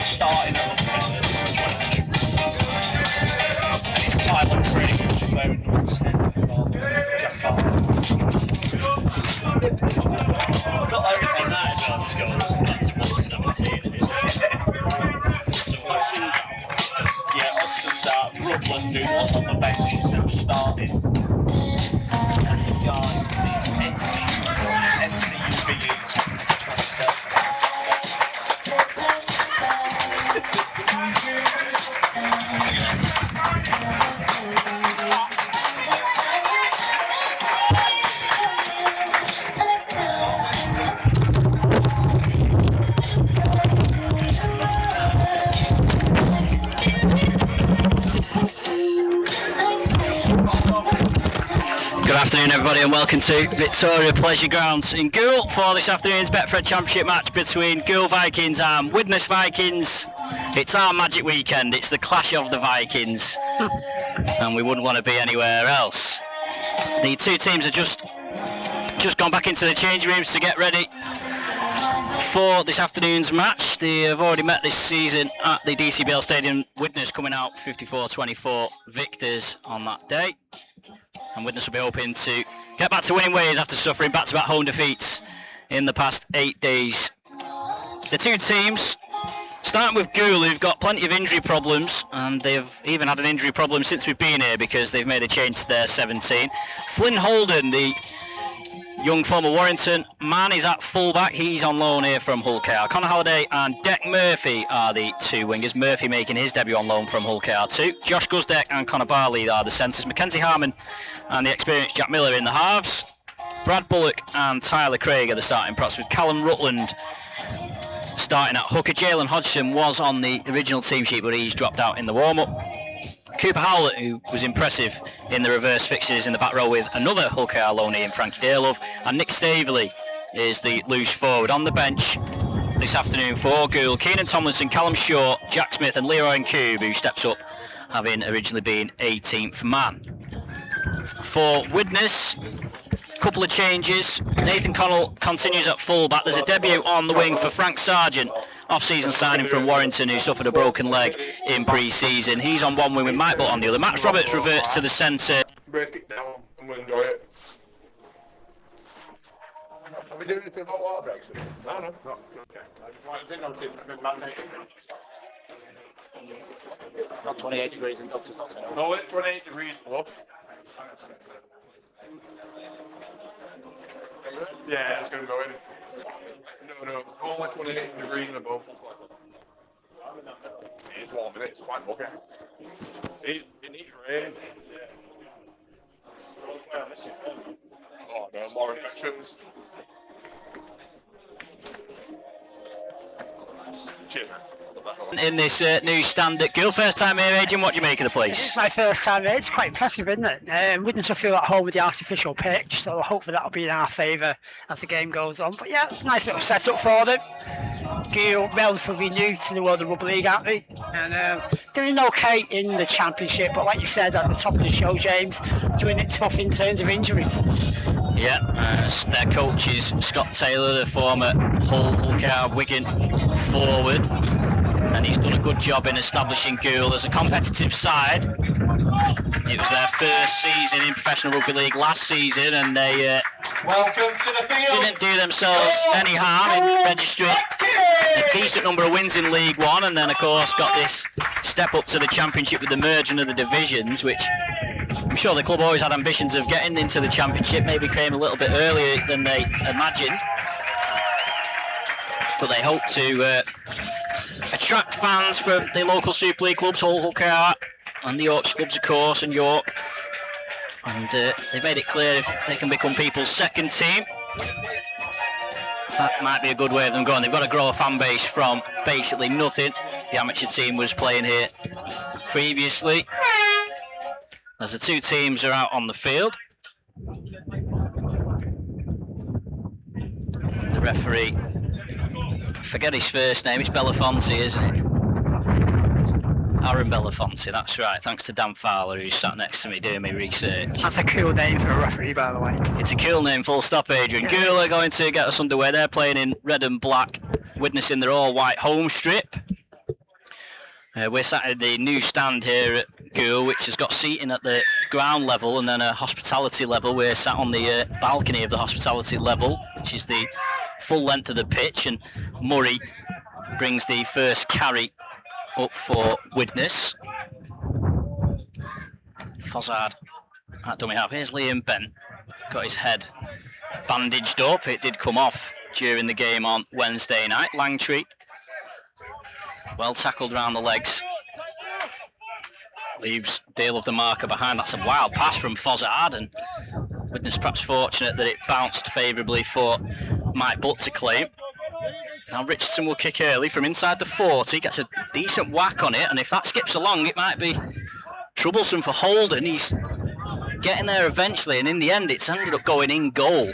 starting at number 22. And it's Tyler Craig, who's playing number 10 involved Jack Barton. Got everything that as well, just goes. That's 117, it is. So Hudson's out. Yeah, Hudson's out. Rutland, who was on the bench, is now starting. And the guy is NCUBE 27. Good afternoon everybody and welcome to Victoria Pleasure Grounds in Goole for this afternoon's Betfred Championship match between Goole Vikings and Widnes Vikings. It's our magic weekend, it's the clash of the Vikings and we wouldn't want to be anywhere else. The two teams have just gone back into the change rooms to get ready for this afternoon's match. They have already met this season at the DCBL Stadium. Widnes coming out 54-24 victors on that day. And Widnes will be hoping to get back to winning ways after suffering back-to-back home defeats in the past 8 days. The two teams, starting with Goole, who've got plenty of injury problems, and they've even had an injury problem since we've been here because they've made a change to their 17. Flynn Holden, the young former Warrington man, is at fullback. He's on loan here from Hull KR. Connor Halliday and Deck Murphy are the two wingers. Murphy making his debut on loan from Hull KR too. Josh Guzdeck and Connor Barley are the centres. Mackenzie Harmon and the experienced Jack Miller in the halves. Brad Bullock and Tyler Craig are the starting props, with Callum Rutland starting at hooker. Jalen Hodgson was on the original team sheet, but he's dropped out in the warm-up. Cooper Howlett, who was impressive in the reverse fixtures in the back row with another Hull KR loanee in Frankie Daylove, and Nick Staveley is the loose forward. On the bench this afternoon for Goole, Keenan Tomlinson, Callum Shaw, Jack Smith and Leroy Cube, who steps up having originally been 18th man. For Widnes, couple of changes. Nathan Connell continues at full-back. There's a debut on the wing for Frank Sargent, off-season signing from Warrington, who suffered a broken leg in pre-season. He's on one wing with Mike Butt on the other. Max Roberts reverts to the centre. Break it down and we'll enjoy it. Are we doing anything about water breaks? No. Okay. I didn't know if I've been mandated. Not 28 degrees and doctor's not saying. No, it's 28 degrees plus. Yeah, it's going to go in. No, only 28 degrees and above. It's warm, isn't it? It's quite muggy. It needs rain. Oh no, more infections. Cheers, man. In this new stand at Goole, first time here, Adrian, what do you make of the place? It's my first time here. It's quite impressive, isn't it? Widnes will feel at home with the artificial pitch, so hopefully that'll be in our favour as the game goes on. But yeah, nice little setup for them. Goole, relatively new to the world of Rugby League, aren't they? And doing okay in the Championship, but like you said at the top of the show, James, doing it tough in terms of injuries. Yeah, their coach is Scott Taylor, the former Hull KR Wigan forward, and he's done a good job in establishing Goole as a competitive side. It was their first season in professional rugby league last season, and they didn't do themselves any harm in registering a decent number of wins in League One, and then of course got this step up to the Championship with the merging of the divisions, which I'm sure the club always had ambitions of getting into the Championship, maybe came a little bit earlier than they imagined, but they hope to attract fans from the local Super League clubs, Hull KR and the Yorkshire clubs of course, and York, and they've made it clear if they can become people's second team, that might be a good way of them going. They've got to grow a fan base from basically nothing. The amateur team was playing here previously. As the two teams are out on the field, the referee, I forget his first name, it's Belafonte, isn't it? Aaron Belafonte, that's right, thanks to Dan Fowler, who's sat next to me doing my research. That's a cool name for a referee, by the way. It's a cool name, full stop, Adrian. Goole are going to get us underway. They're playing in red and black, Widnes in their all-white home strip. We're sat at the new stand here at Goole, which has got seating at the ground level and then a hospitality level. We're sat on the balcony of the hospitality level, which is the full length of the pitch, and Murray brings the first carry up for Widnes. Fozzard at dummy half. Here's Liam Bent, got his head bandaged up. It did come off during the game on Wednesday night. Langtree, well tackled around the legs. Leaves Dale of the marker behind. That's a wild pass from Fozzard, and Widnes perhaps fortunate that it bounced favourably for Mike Butt to claim. Now Richardson will kick early from inside the 40, gets a decent whack on it, and if that skips along it might be troublesome for Holden. He's getting there eventually, and in the end it's ended up going in goal.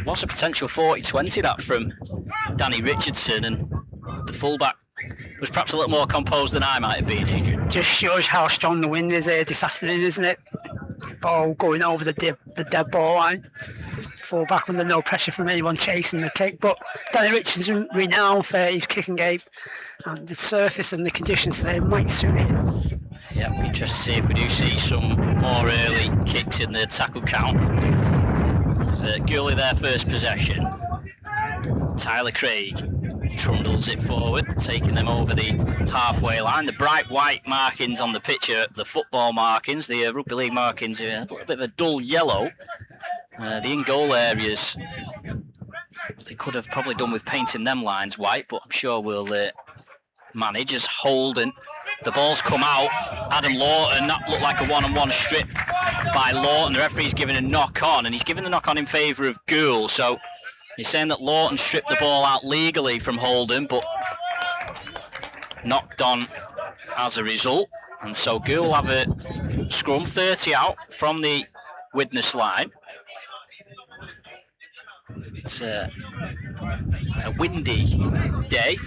Was a potential 40-20 that from Danny Richardson, and the fullback was perhaps a little more composed than I might have been, Adrian. Just shows how strong the wind is here this afternoon, isn't it? Ball going over the dead ball line. Full back under no pressure from anyone chasing the kick, but Danny Richardson renowned for his kicking game, and the surface and the conditions today might suit him. Yeah, we'll just see if we do see some more early kicks in the tackle count. As Gooley their first possession. Tyler Craig trundles it forward, taking them over the halfway line. The bright white markings on the pitch are the football markings. The rugby league markings are a little bit of a dull yellow. The in-goal areas, they could have probably done with painting them lines white, but I'm sure we'll manage. As Holden, the ball's come out. Adam Lawton, that looked like a one-on-one strip by Lawton. The referee's giving a knock-on, and he's giving the knock-on in favour of Goole. So he's saying that Lawton stripped the ball out legally from Holden, but knocked on as a result. And so Goole have a scrum, 30 out from the Widnes line. It's a windy day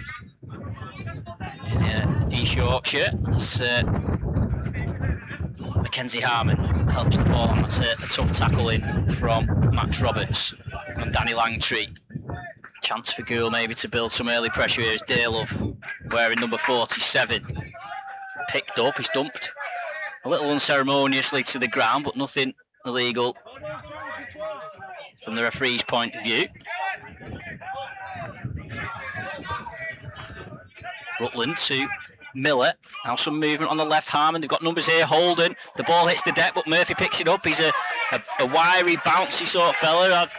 in East Yorkshire as Mackenzie Harmon helps the ball on. That's a tough tackle in from Max Roberts and Danny Langtree. Chance for Goole maybe to build some early pressure here as Dalelove, wearing number 47, picked up. He's dumped a little unceremoniously to the ground, but nothing illegal from the referee's point of view. Rutland to Miller. Now some movement on the left. Harmon, they've got numbers here. Holden, the ball hits the deck, but Murphy picks it up. He's a wiry, bouncy sort of fella. Had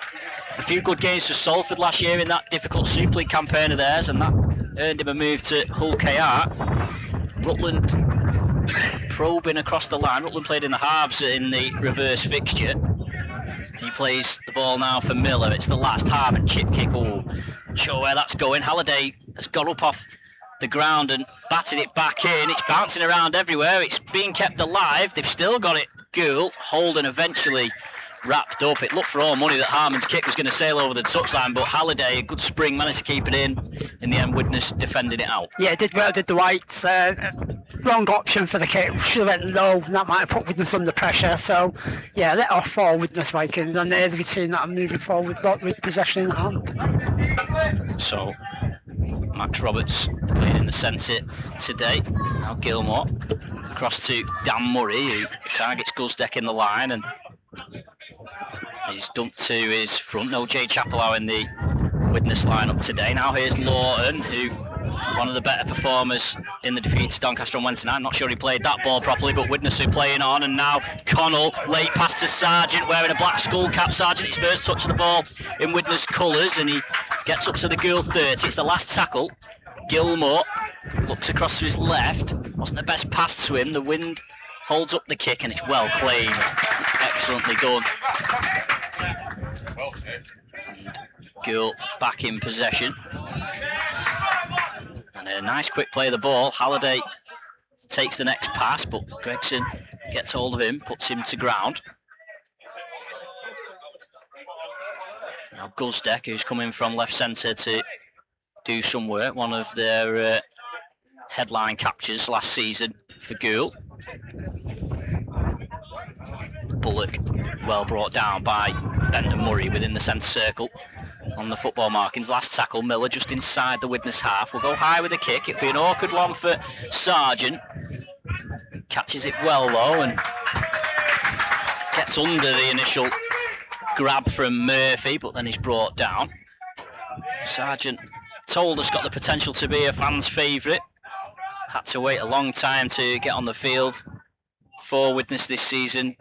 a few good games for Salford last year in that difficult Super League campaign of theirs, and that earned him a move to Hull KR. Rutland probing across the line. Rutland played in the halves in the reverse fixture. He plays the ball now for Miller. It's the last Harmon chip kick. Oh, not sure where that's going. Halliday has got up off the ground and batted it back in. It's bouncing around everywhere. It's being kept alive. They've still got it. Goole. Holden eventually wrapped up. It looked for all money that Harmon's kick was going to sail over the touchline, but Halliday, a good spring, managed to keep it in. In the end, Widnes defending it out. Yeah, did well, did the Whites. Wrong option for the kick. Should have went low. That might have put Widnes under pressure. So, yeah, let off for Widnes Vikings, and they're the team that are moving forward, but with possession in hand. So, Max Roberts playing in the centre today. Now Gilmore across to Dan Murray, who targets Guzdeck in the line, and he's dumped to his front. No Jay Chappelow in the Widnes lineup today. Now here's Lawton, who one of the better performers in the defeat to Doncaster on Wednesday night. Not sure he played that ball properly, but Widnes are playing on, and now Connell late pass to Sargent, wearing a black skull cap. Sargent, his first touch of the ball in Widnes colours, and he gets up to the Goole 30. It's the last tackle. Gilmore looks across to his left. Wasn't the best pass to him. The wind holds up the kick, and it's well claimed. Excellently done. And Goole back in possession. And a nice quick play of the ball. Halliday takes the next pass, but Gregson gets hold of him, puts him to ground. Now Guzdeck, who's coming from left centre to do some work, one of their headline captures last season for Goole. Bullock well brought down by Brendan Murray within the centre circle. on the football markings. Last tackle, Miller just inside the Widnes half. Will go high with a kick. It'll be an awkward one for Sargent. Catches it well though and gets under the initial grab from Murphy, but then he's brought down. Sargent told us got the potential to be a fan's favourite. Had to wait a long time to get on the field for Widnes this season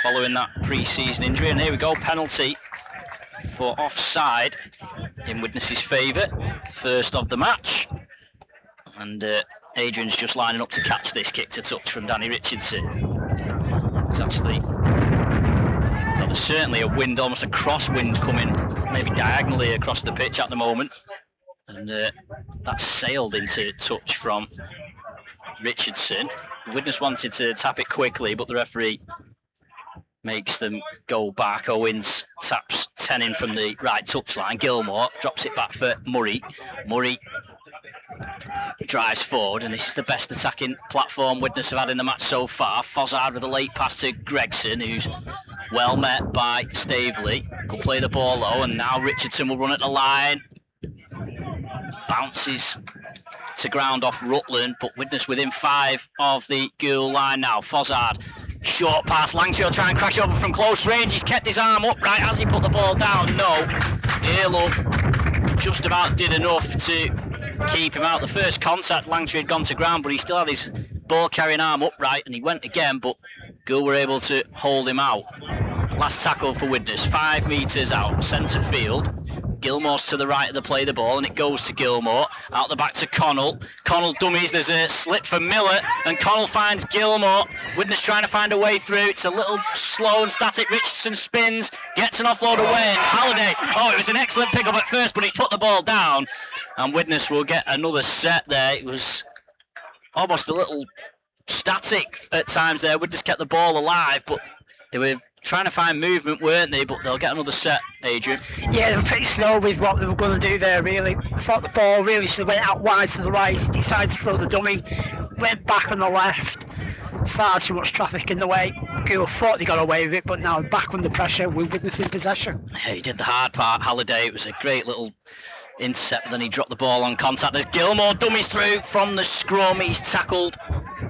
following that pre-season injury. And here we go, penalty for offside in Widnes' favour. First of the match. And Adrian's just lining up to catch this kick to touch from Danny Richardson. It's actually, well, there's certainly a wind, almost a crosswind coming maybe diagonally across the pitch at the moment. And that's sailed into touch from Richardson. Widnes wanted to tap it quickly, but the referee makes them go back. Owens taps 10 in from the right touchline. Gilmore drops it back for Murray. Murray drives forward, and this is the best attacking platform Widnes have had in the match so far. Fozzard with a late pass to Gregson, who's well met by Staveley. Could play the ball low, and now Richardson will run at the line. Bounces to ground off Rutland, but Widnes within 5 of the goal line now. Fozzard, short pass, Langfield trying to crash over from close range. He's kept his arm upright. Has he put the ball down? No. Dearlove just about did enough to keep him out. The first contact, Langtree had gone to ground, but he still had his ball carrying arm upright, and he went again, but Gould were able to hold him out. Last tackle for Widnes, 5 metres out, centre field. Gilmore's to the right of the play the ball, and it goes to Gilmore. Out the back to Connell. Connell dummies, there's a slip for Miller, and Connell finds Gilmore. Widnes trying to find a way through. It's a little slow and static. Richardson spins, gets an offload away, and Halliday, it was an excellent pick-up at first, but he's put the ball down, and Widnes will get another set there. It was almost a little static at times there. Widnes kept the ball alive, but they were trying to find movement, weren't they? But they'll get another set, Adrian. Yeah, they were pretty slow with what they were going to do there, really. I thought the ball really should have went out wide to the right. He decided to throw the dummy, went back on the left. Far too much traffic in the way. Gould thought they got away with it, but now back under pressure with Widnes in possession. Yeah, he did the hard part, Halliday. It was a great little intercept, then he dropped the ball on contact. There's Gilmore, dummies through from the scrum. He's tackled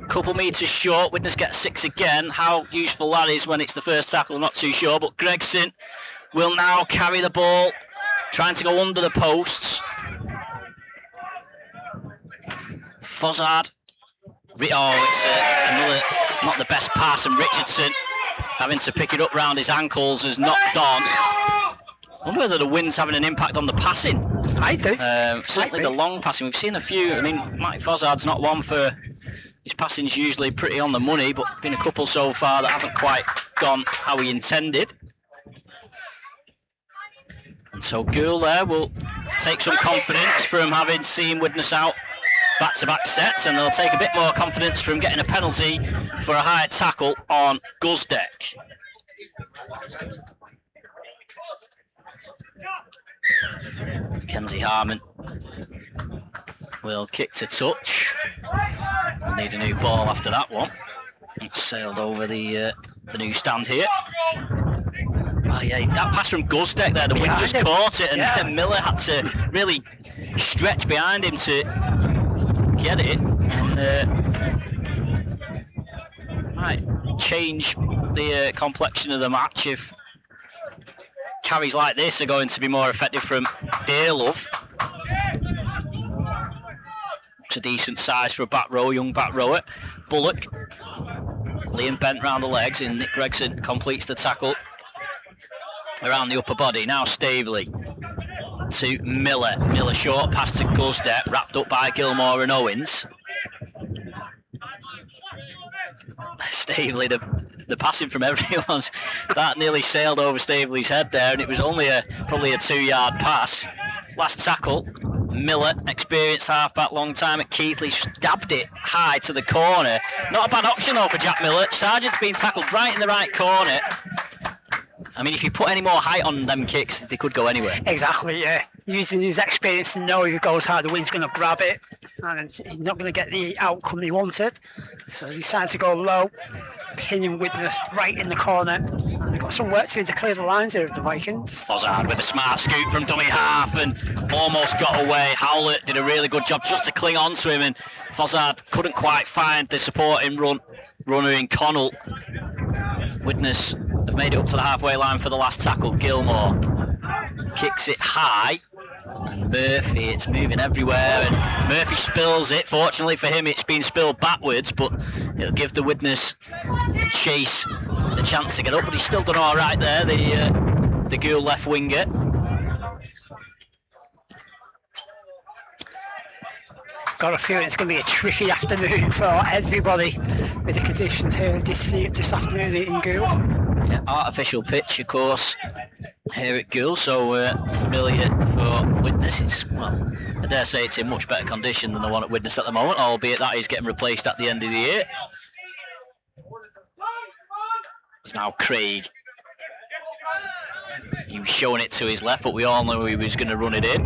couple metres short. Widnes gets 6 again. How useful that is when it's the first tackle, I'm not too sure. But Gregson will now carry the ball, trying to go under the posts. Fozzard. It's another, not the best pass, and Richardson having to pick it up round his ankles has knocked on. I wonder whether the wind's having an impact on the passing. I do. Certainly the long passing. We've seen a few. I mean, Mike Fozzard's not one for... His passing's usually pretty on the money, but been a couple so far that haven't quite gone how he intended. And so Gould there will take some confidence from having seen Widnes out back-to-back sets, and they'll take a bit more confidence from getting a penalty for a high tackle on Guzdek. Mackenzie Harmon will kick to touch. We'll need a new ball after that one. It's sailed over the new stand here. That pass from Guzdek there, the wind just caught it, and Miller had to really stretch behind him to get it. And might change the complexion of the match if carries like this are going to be more effective from Dearlove. It's a decent size for a back row, young back rower. Bullock, Liam bent round the legs, and Nick Gregson completes the tackle around the upper body. Now Staveley to Miller. Miller short pass to Guzdek, wrapped up by Gilmore and Owens. Staveley, the passing from everyone's, that nearly sailed over Staveley's head there, and it was only probably a 2-yard pass. Last tackle, Miller, experienced halfback, long time at Keighley, stabbed it high to the corner. Not a bad option though for Jack Miller. Sargent's been tackled right in the right corner. I mean, if you put any more height on them kicks, they could go anywhere. Exactly, yeah. Using his experience to know if he goes hard, the wind's going to grab it, and he's not going to get the outcome he wanted. So he decided to go low, pinning Widnes right in the corner. They've got some work to do to clear the lines here of the Vikings. Fozzard with a smart scoop from dummy half and almost got away. Howlett did a really good job just to cling on to him, and Fozzard couldn't quite find the supporting runner in Connell. Widnes have made it up to the halfway line for the last tackle. Gilmore kicks it high, and Murphy, it's moving everywhere, and Murphy spills it. Fortunately for him, it's been spilled backwards, but it'll give the Widnes chase the chance to get up, but he's still done all right there, the Gould left winger. Got a feeling it's going to be a tricky afternoon for everybody with the conditions here this afternoon in Gould. Yeah, artificial pitch, of course, here at Gould, so familiar for Widnes. It's, well, I dare say it's in much better condition than the one at Widnes at the moment, albeit that is getting replaced at the end of the year. It's now Craig. He was showing it to his left, but we all knew he was going to run it in.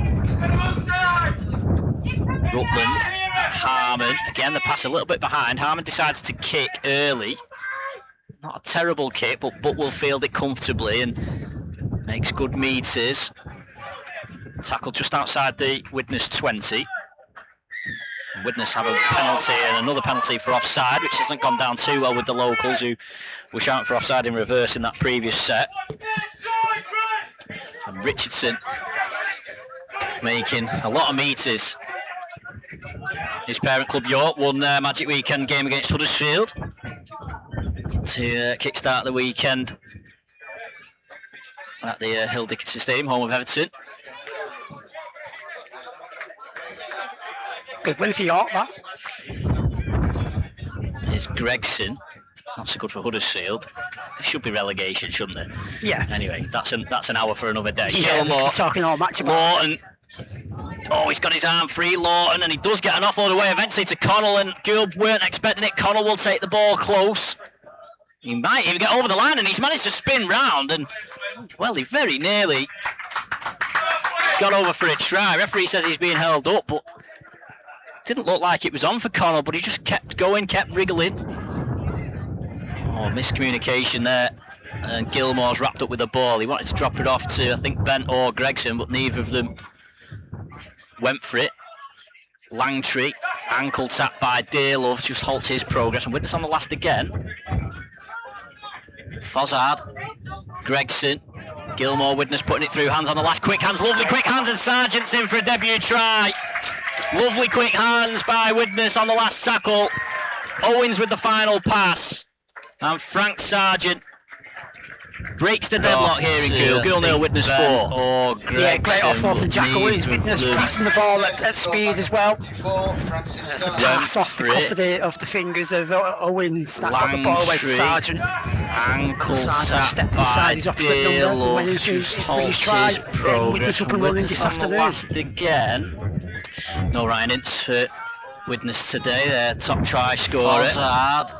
Rutland, Harmon, again the pass a little bit behind. Harmon decides to kick early. Not a terrible kick, but will field it comfortably and makes good meters. Tackle just outside the Widnes 20. Widnes have a penalty and another penalty for offside, which hasn't gone down too well with the locals, who were shouting for offside in reverse in that previous set. And Richardson making a lot of meters. His parent club York won their Magic Weekend game against Huddersfield to kickstart the weekend at the Hill Dickinson Stadium, home of Everton. Good win for York, that. Is Gregson. Not so good for Huddersfield. There should be relegation, shouldn't there? Yeah. Anyway, that's an hour for another day. Yeah, Gilmore, talking all match about. Lawton. Oh, he's got his arm free, Lawton, and he does get an offload away eventually to Connell, and Gould weren't expecting it. Connell will take the ball close. He might even get over the line, and he's managed to spin round, and, well, he very nearly got over for a try. Referee says he's being held up, but didn't look like it was on for Connell, but he just kept going, kept wriggling. Oh, miscommunication there. And Gilmore's wrapped up with the ball. He wanted to drop it off to, I think, Bent or Gregson, but neither of them went for it. Langtree, ankle tap by Dearlove, just halts his progress. And Widnes on the last again. Fozzard, Gregson, Gilmore, Widnes putting it through, hands on the last, quick hands, lovely quick hands, and Sargent's in for a debut try. Lovely quick hands by Widnes on the last tackle. Owens with the final pass. And Frank Sargent breaks the deadlock here in Gould. Gould nil, Widnes 4. Oh, yeah, great offload from Jack Owens. Widnes passing the ball at speed as well. That's a pass off the cuff of the fingers of Owens. That got the ball away to Sargent. Ankle tap by Dearlove. Just halts his progress. Widnes on the last again. No Ryan Ince for Widnes today, their top try scorer. Fozzard,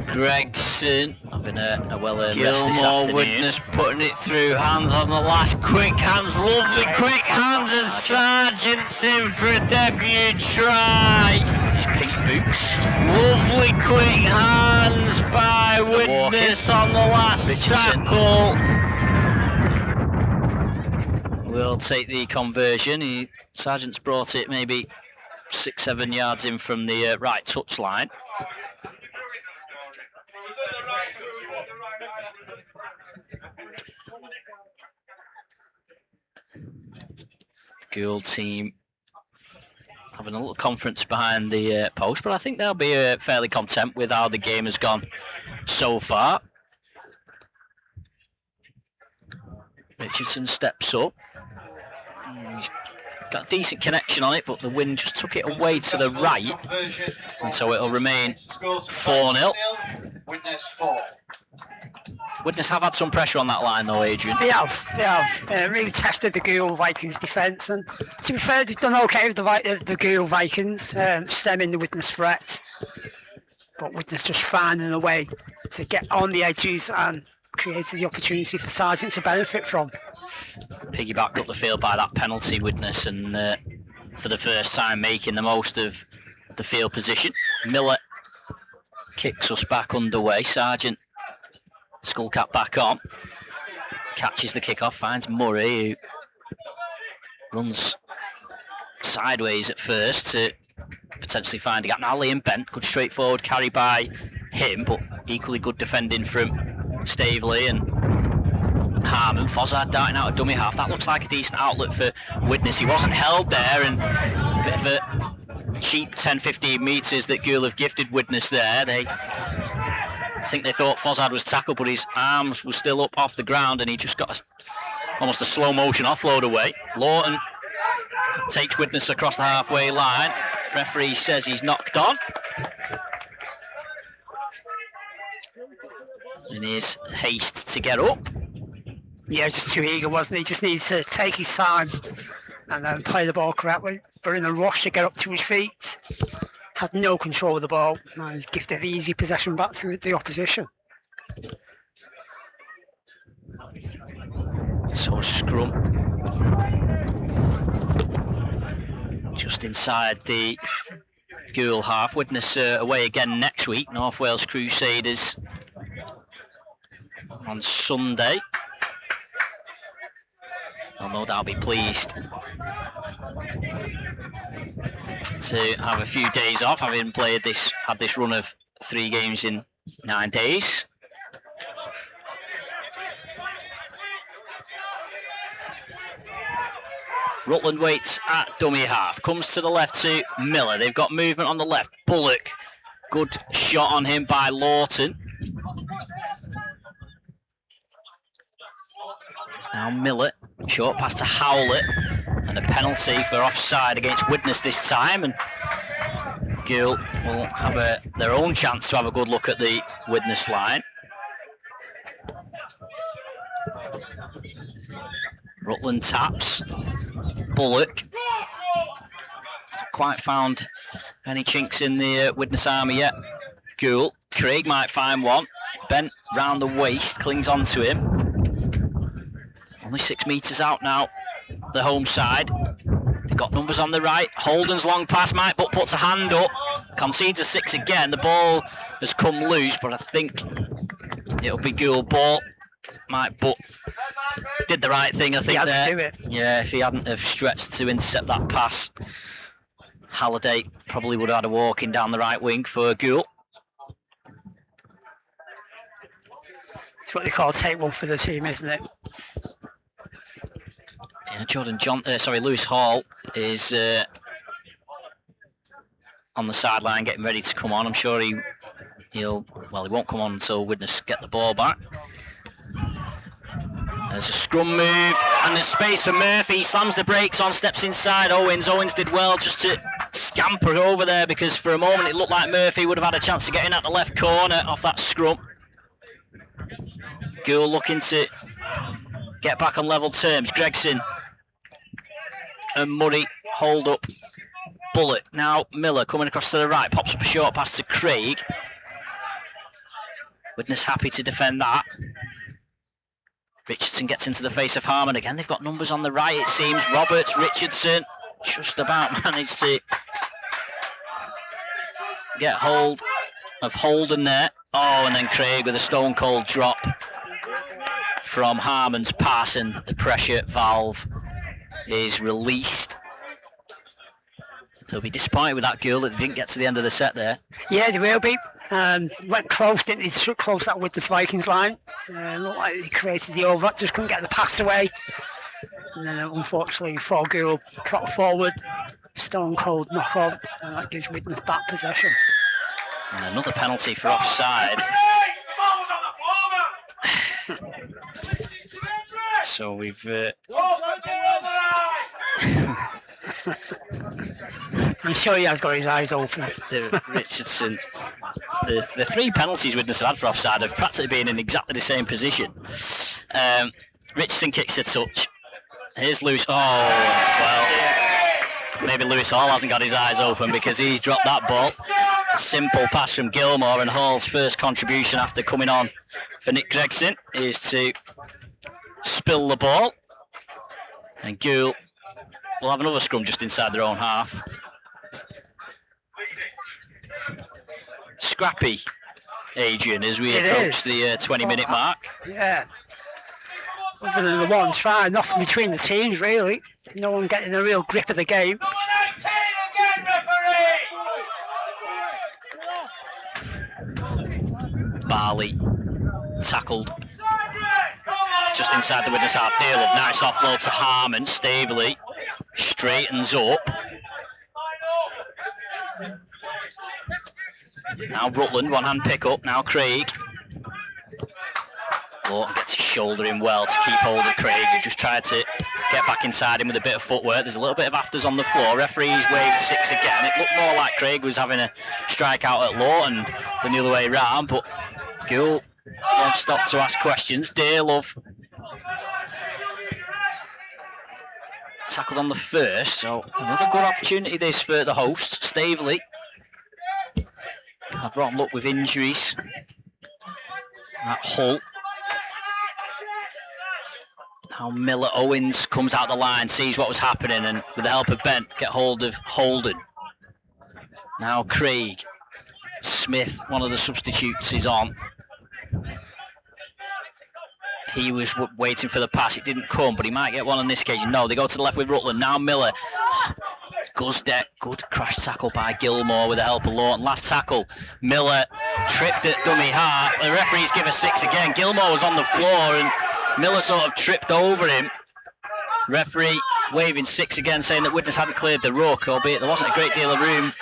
Gregson having a well-earned rest this afternoon. Widnes putting it through, hands on the last, quick hands, lovely quick hands, and Sargent's in for a debut try. His pink boots. Lovely quick hands by Widnes on the last tackle. We'll take the conversion. Sargent's brought it maybe 6-7 yards in from the right touch line. Gould team having a little conference behind the post, but I think they'll be fairly content with how the game has gone so far. Richardson steps up. He's got a decent connection on it, but the wind just took it away to the right, and so it'll remain 4-0. Widnes 4. Widnes have had some pressure on that line though, Adrian. They have really tested the Gould Vikings defence, and to be fair, they've done okay with the Gould Vikings, stemming the Widnes threat. But Widnes just finding a way to get on the edges and created the opportunity for Sargent to benefit from. Piggybacked up the field by that penalty, Widnes, and for the first time making the most of the field position. Miller kicks us back underway. Sargent Skullcap back on. Catches the kick-off, finds Murray, who runs sideways at first to potentially find a gap. Now Liam Bent, good straightforward carry by him, but equally good defending from Staveley and Harmon. Fozzard darting out a dummy half. That looks like a decent outlet for Widnes. He wasn't held there, and a bit of a cheap 10-15 metres that Gould have gifted Widnes there. I think they thought Fozzard was tackled, but his arms were still up off the ground, and he just got almost a slow motion offload away. Lawton takes Widnes across the halfway line. Referee says he's knocked on. In his haste to get up. Yeah, he's just too eager, wasn't he? Just needs to take his time and then play the ball correctly. But in a rush to get up to his feet, had no control of the ball. Now he's gifted easy possession back to the opposition. So scrum. Just inside the Gould half. Widnes away again next week. North Wales Crusaders on Sunday. They'll no doubt be pleased to have a few days off, having had this run of 3 games in 9 days. Rutland waits at dummy half, comes to the left to Miller. They've got movement on the left. Bullock, good shot on him by Lawton. Now Miller, short pass to Howlett, and a penalty for offside against Widnes this time, and Gould will have their own chance to have a good look at the Widnes line. Rutland taps. Bullock. Not quite found any chinks in the Widnes armour yet. Gould. Craig might find one. Bent round the waist, clings onto him. Only 6 metres out now, the home side. They've got numbers on the right. Holden's long pass, Mike Butt puts a hand up. Concedes a 6 again. The ball has come loose, but I think it'll be Gould ball. Mike Butt did the right thing, I think. He had there. to do it. Yeah, if he hadn't have stretched to intercept that pass, Halliday probably would have had a walking down the right wing for Gould. It's what they call take one for the team, isn't it? Yeah, Lewis Hall is on the sideline getting ready to come on. I'm sure he won't come on until Widnes get the ball back. There's a scrum move, and there's space for Murphy. He slams the brakes on, steps inside Owens. Owens did well just to scamper over there, because for a moment it looked like Murphy would have had a chance to get in at the left corner off that scrum. Gould looking to get back on level terms. Gregson and Murray hold up Bullock. Now Miller coming across to the right, pops up a short pass to Craig. Widnes happy to defend that. Richardson gets into the face of Harmon again. They've got numbers on the right, it seems. Roberts, Richardson, just about managed to get hold of Holden there. Oh, and then Craig with a stone cold drop from Harmon's pass, and the pressure valve is released. They'll be disappointed with that goal that they didn't get to the end of the set there. Yeah, they will be. Went close, didn't he? Struck close that with the Vikings line. Looked like he created the over, just couldn't get the pass away. And then unfortunately, for Gould, trot forward, stone cold knock on, and that gives Widnes back possession. And another penalty for offside. So we've... I'm sure he has got his eyes open. Richardson, the 3 penalties Widnes have had for offside have practically been in exactly the same position. Richardson kicks the touch. Here's Lewis. Oh, well, maybe Lewis Hall hasn't got his eyes open, because he's dropped that ball. A simple pass from Gilmore, and Hall's first contribution after coming on for Nick Gregson is to spill the ball. And Gould will have another scrum just inside their own half. Scrappy Adrian, as we approach the 20-minute mark. Yeah. Other than the one try, nothing between the teams really. No one getting a real grip of the game. Barley tackled just inside the Widnes half. Dearlove, nice offload to Harmon. Staveley straightens up. Now Rutland, one-hand pick up. Now Craig. Lawton gets his shoulder in well to keep hold of Craig, who just tried to get back inside him with a bit of footwork. There's a little bit of afters on the floor. Referee's waved 6 again. It looked more like Craig was having a strike out at Lawton than the other way around, but Gould won't stop to ask questions. Dearlove tackled on the first, so another good opportunity this for the hosts. Staveley had rotten luck with injuries at Hull. Now Miller Owens comes out the line, sees what was happening, and with the help of Bent, get hold of Holden. Now Craig. Smith, one of the substitutes, is on. He was waiting for the pass. It didn't come, but he might get one on this occasion. No, they go to the left with Rutland. Now Miller. Guzdeck, good crash tackle by Gilmore with the help of Lawton. Last tackle, Miller tripped at dummy half. The referees give a 6 again. Gilmore was on the floor and Miller sort of tripped over him. Referee waving 6 again, saying that Widnes hadn't cleared the ruck, albeit there wasn't a great deal of room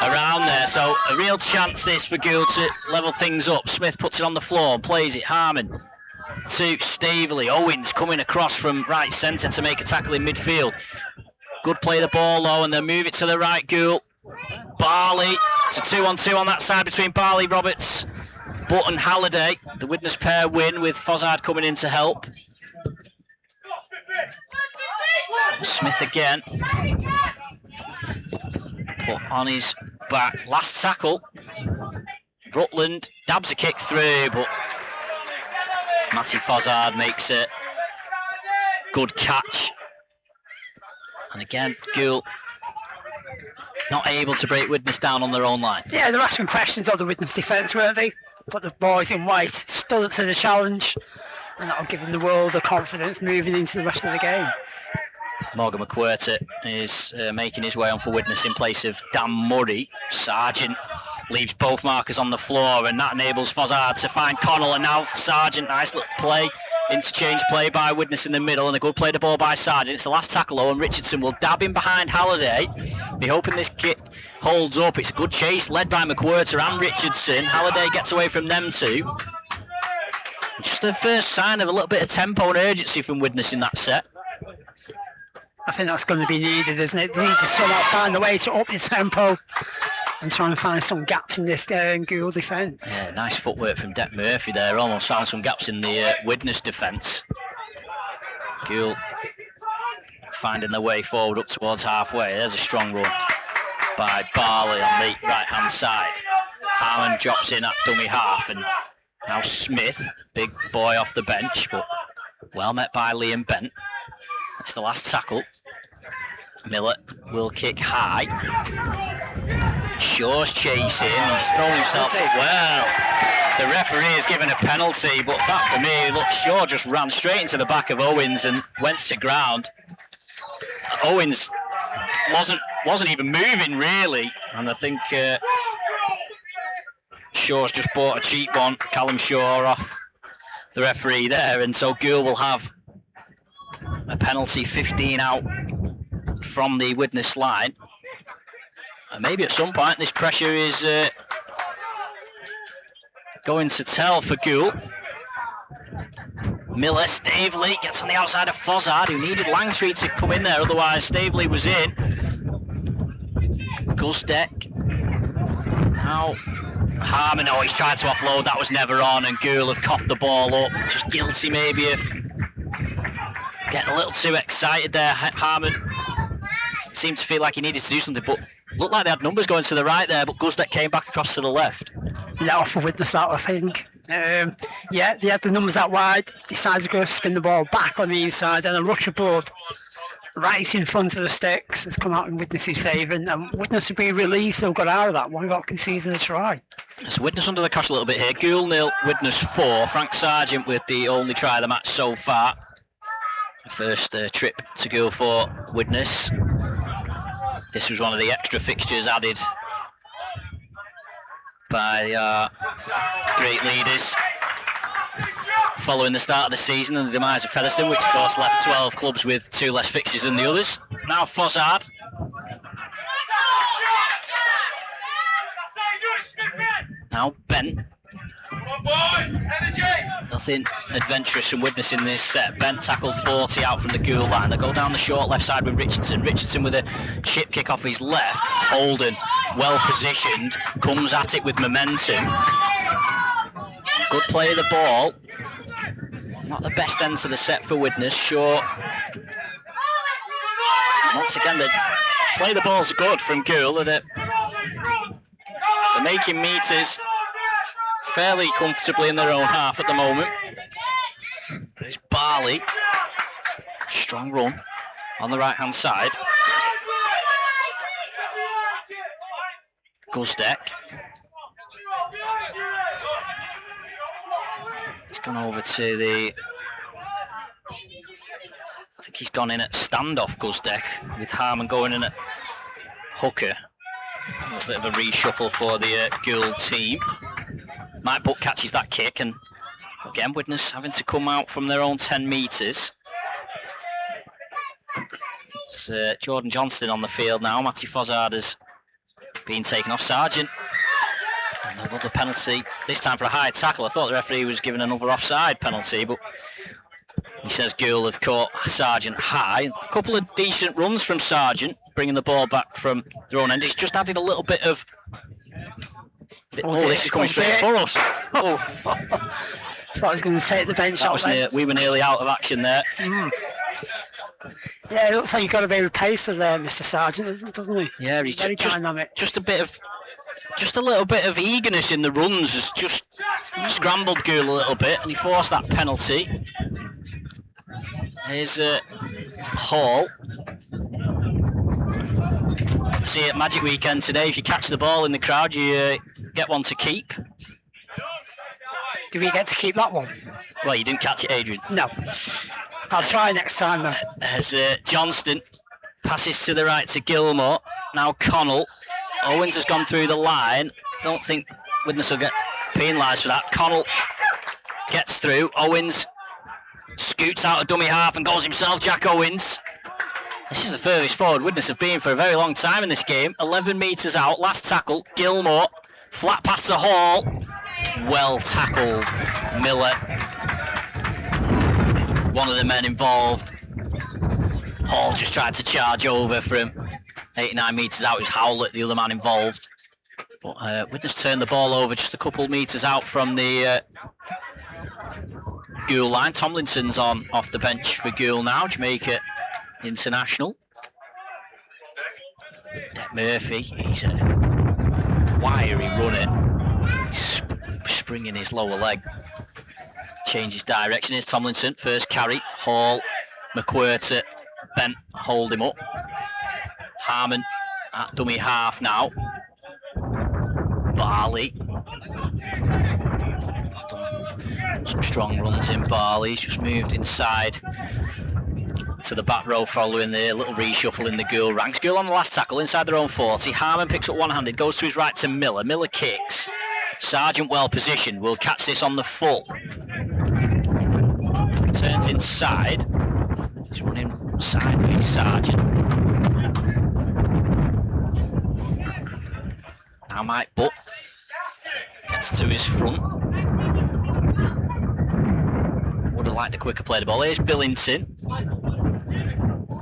around there. So a real chance this for Gould to level things up. Smith puts it on the floor and plays it. Harmon to Staveley. Owens coming across from right centre to make a tackle in midfield. Good play the ball low and then move it to the right. Gould. Barley. It's a 2-on-2 on that side between Barley, Roberts, Butt and Halliday. The Widnes pair win with Fozzard coming in to help. Smith again. Put on his back. Last tackle. Rutland dabs a kick through, but Matty Fozzard makes a good catch. And again, Gould not able to break Widnes down on their own line. Yeah, they're asking questions of the Widnes defence, weren't they? But the boys in white stood up to the challenge, and that'll give them the world of confidence moving into the rest of the game. Morgan McWhirter is making his way on for Widnes in place of Dan Murray. Sargent leaves both markers on the floor, and that enables Fozzard to find Connell, and now Sargent, nice little play, interchange play by Widnes in the middle, and a good play the ball by Sargent. It's the last tackle, and Richardson will dab in behind Halliday. Be hoping this kick holds up. It's a good chase led by McWhirter and Richardson. Halliday gets away from them two. Just a first sign of a little bit of tempo and urgency from Widnes in that set. I think that's going to be needed, isn't it? They need to somehow find a way to up the tempo and try and find some gaps in this Gould defence. Yeah, nice footwork from Deck Murphy there. Almost found some gaps in the Widnes defence. Gould finding their way forward up towards halfway. There's a strong run by Barley on the right-hand side. Harmon drops in at dummy half, and now Smith, big boy off the bench, but well met by Liam Bent. It's the last tackle. Miller will kick high. Shaw's chasing. He's thrown himself up well. The referee has given a penalty, but that for me, look, Shaw just ran straight into the back of Owens and went to ground. Owens wasn't even moving really, and I think Shaw's just bought a cheap one. Callum Shaw off the referee there, and so Gould will have a penalty, 15 out from the Widnes line. And maybe at some point this pressure is going to tell for Gould. Miller, Staveley gets on the outside of Fozzard, who needed Langtree to come in there, otherwise Staveley was in. Guzdeck. Now Harmon, he's tried to offload, that was never on, and Gould have coughed the ball up. Just guilty maybe of getting a little too excited there. Harmon seemed to feel like he needed to do something, but looked like they had numbers going to the right there, but Guzdeck came back across to the left. Yeah, off for Widnes that, I think. Yeah, they had the numbers that wide, decided to go spin the ball back on the inside, and a rush of blood right in front of the sticks has come out in Widnes' favour, and Widnes would be relieved to have got out of that one without conceding a try. So Widnes under the cosh a little bit here. Gould 0, Widnes 4. Frank Sargent with the only try of the match so far. First trip to Gould for Widnes. This was one of the extra fixtures added by our great leaders following the start of the season and the demise of Featherstone, which of course left 12 clubs with 2 less fixtures than the others. Now Fossard. Now Bent. Nothing adventurous from Widnes in this set. Bent tackled 40 out from the Gould line. They go down the short left side with Richardson. Richardson with a chip kick off his left. Holden, well positioned, comes at it with momentum. Good play of the ball. Not the best end to the set for Widnes. Short. Once again, the play of the ball's good from Gould. They're making meters fairly comfortably in their own half at the moment. There's Barley. Strong run on the right hand side. Guzdek. He's gone over to the... I think he's gone in at standoff, Guzdek, with Harmon going in at hooker. A little bit of a reshuffle for the Gould team. Mike Buck catches that kick, and again Widnes having to come out from their own 10 metres. It's Jordan Johnston on the field now. Matty Fossard has been taken off. Sargent, and another penalty, this time for a high tackle. I thought the referee was giving another offside penalty, but he says Gould have caught Sargent high. A couple of decent runs from Sargent, bringing the ball back from their own end. He's just added a little bit of... this is coming straight for us. Oh. Thought I was going to take the bench out. We were nearly out of action there. Yeah, it looks like you've got a bit of pace there, Mr. Sargent, doesn't he? Yeah, he's very dynamic. Just a little bit of eagerness in the runs has just scrambled Gould a little bit, and he forced that penalty. Here's Hall. See at Magic Weekend today, if you catch the ball in the crowd, you get one to keep. Do we get to keep that one? Well, you didn't catch it, Adrian. No. I'll try next time then. As Johnston passes to the right to Gilmore. Now Connell. Owens has gone through the line. Don't think Widnes will get penalised for that. Connell gets through. Owens scoots out a dummy half and goes himself, Jack Owens. This is the furthest forward Widnes have been for a very long time in this game. 11 metres out, last tackle, Gilmore. Flat pass to Hall. Well tackled, Miller. One of the men involved. Hall just tried to charge over from 89 metres out. It was Howlett, the other man involved. But Widnes turned the ball over just a couple metres out from the Gould line. Tomlinson's on off the bench for Gould now, Jamaica international. Dec Murphy, he's a wiry runner. Springing his lower leg. Changes direction. Here's Tomlinson. First carry. Hall. McWhirter. Bent. Hold him up. Harmon at dummy half now. Barley. He's done some strong runs in Barley. He's just moved inside to the back row following the little reshuffle in the Gould ranks. Gould on the last tackle inside their own 40. Harmon picks up one-handed, goes to his right to Miller. Miller kicks. Sargent well positioned, will catch this on the full. Turns inside. He's running sideways, Sargent. Now Mike Butt gets to his front. Would have liked a quicker play the ball. Here's Billington.